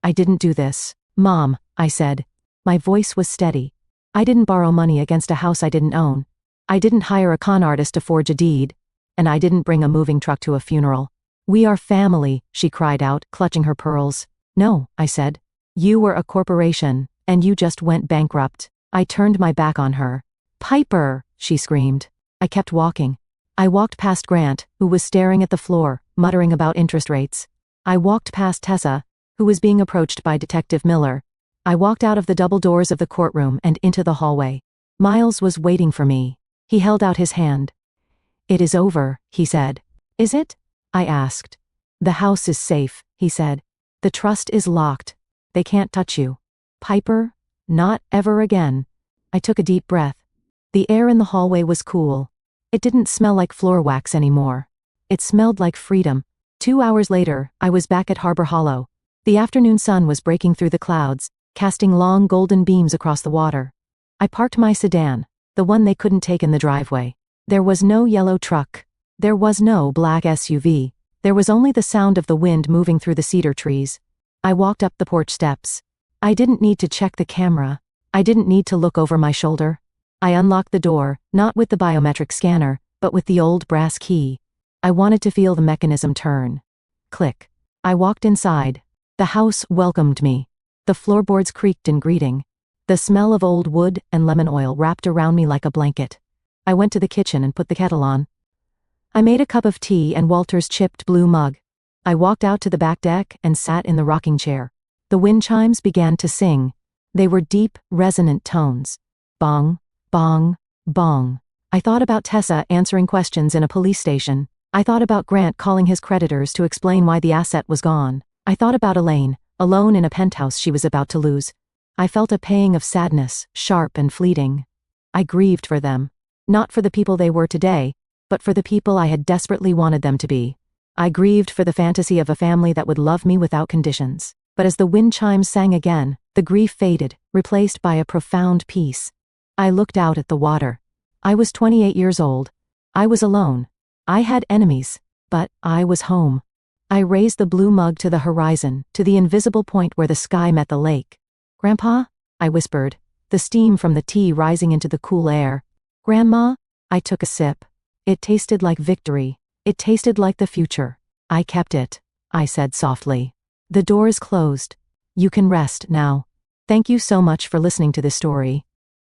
I didn't do this, Mom, I said. My voice was steady. I didn't borrow money against a house I didn't own. I didn't hire a con artist to forge a deed. And I didn't bring a moving truck to a funeral. We are family, she cried out, clutching her pearls. No, I said. You were a corporation, and you just went bankrupt. I turned my back on her. Piper, she screamed. I kept walking. I walked past Grant, who was staring at the floor, muttering about interest rates. I walked past Tessa, who was being approached by Detective Miller. I walked out of the double doors of the courtroom and into the hallway. Miles was waiting for me. He held out his hand. It is over, he said. Is it? I asked. The house is safe, he said. The trust is locked. They can't touch you. Piper? Not ever again. I took a deep breath. The air in the hallway was cool. It didn't smell like floor wax anymore. It smelled like freedom. 2 hours later, I was back at Harbor Hollow. The afternoon sun was breaking through the clouds, casting long golden beams across the water. I parked my sedan, the one they couldn't take in the driveway. There was no yellow truck. There was no black SUV. There was only the sound of the wind moving through the cedar trees. I walked up the porch steps. I didn't need to check the camera. I didn't need to look over my shoulder. I unlocked the door, not with the biometric scanner, but with the old brass key. I wanted to feel the mechanism turn. Click. I walked inside. The house welcomed me. The floorboards creaked in greeting. The smell of old wood and lemon oil wrapped around me like a blanket. I went to the kitchen and put the kettle on. I made a cup of tea and Walter's chipped blue mug. I walked out to the back deck and sat in the rocking chair. The wind chimes began to sing. They were deep, resonant tones. Bong, bong, bong. I thought about Tessa answering questions in a police station. I thought about Grant calling his creditors to explain why the asset was gone. I thought about Elaine, alone in a penthouse she was about to lose. I felt a pang of sadness, sharp and fleeting. I grieved for them. Not for the people they were today, but for the people I had desperately wanted them to be. I grieved for the fantasy of a family that would love me without conditions. But as the wind chimes sang again, the grief faded, replaced by a profound peace. I looked out at the water. I was 28 years old. I was alone. I had enemies, but I was home. I raised the blue mug to the horizon, to the invisible point where the sky met the lake. "Grandpa?" I whispered, the steam from the tea rising into the cool air. "Grandma?" I took a sip. It tasted like victory. It tasted like the future. "I kept it," I said softly. "The door is closed. You can rest now. Thank you so much for listening to this story.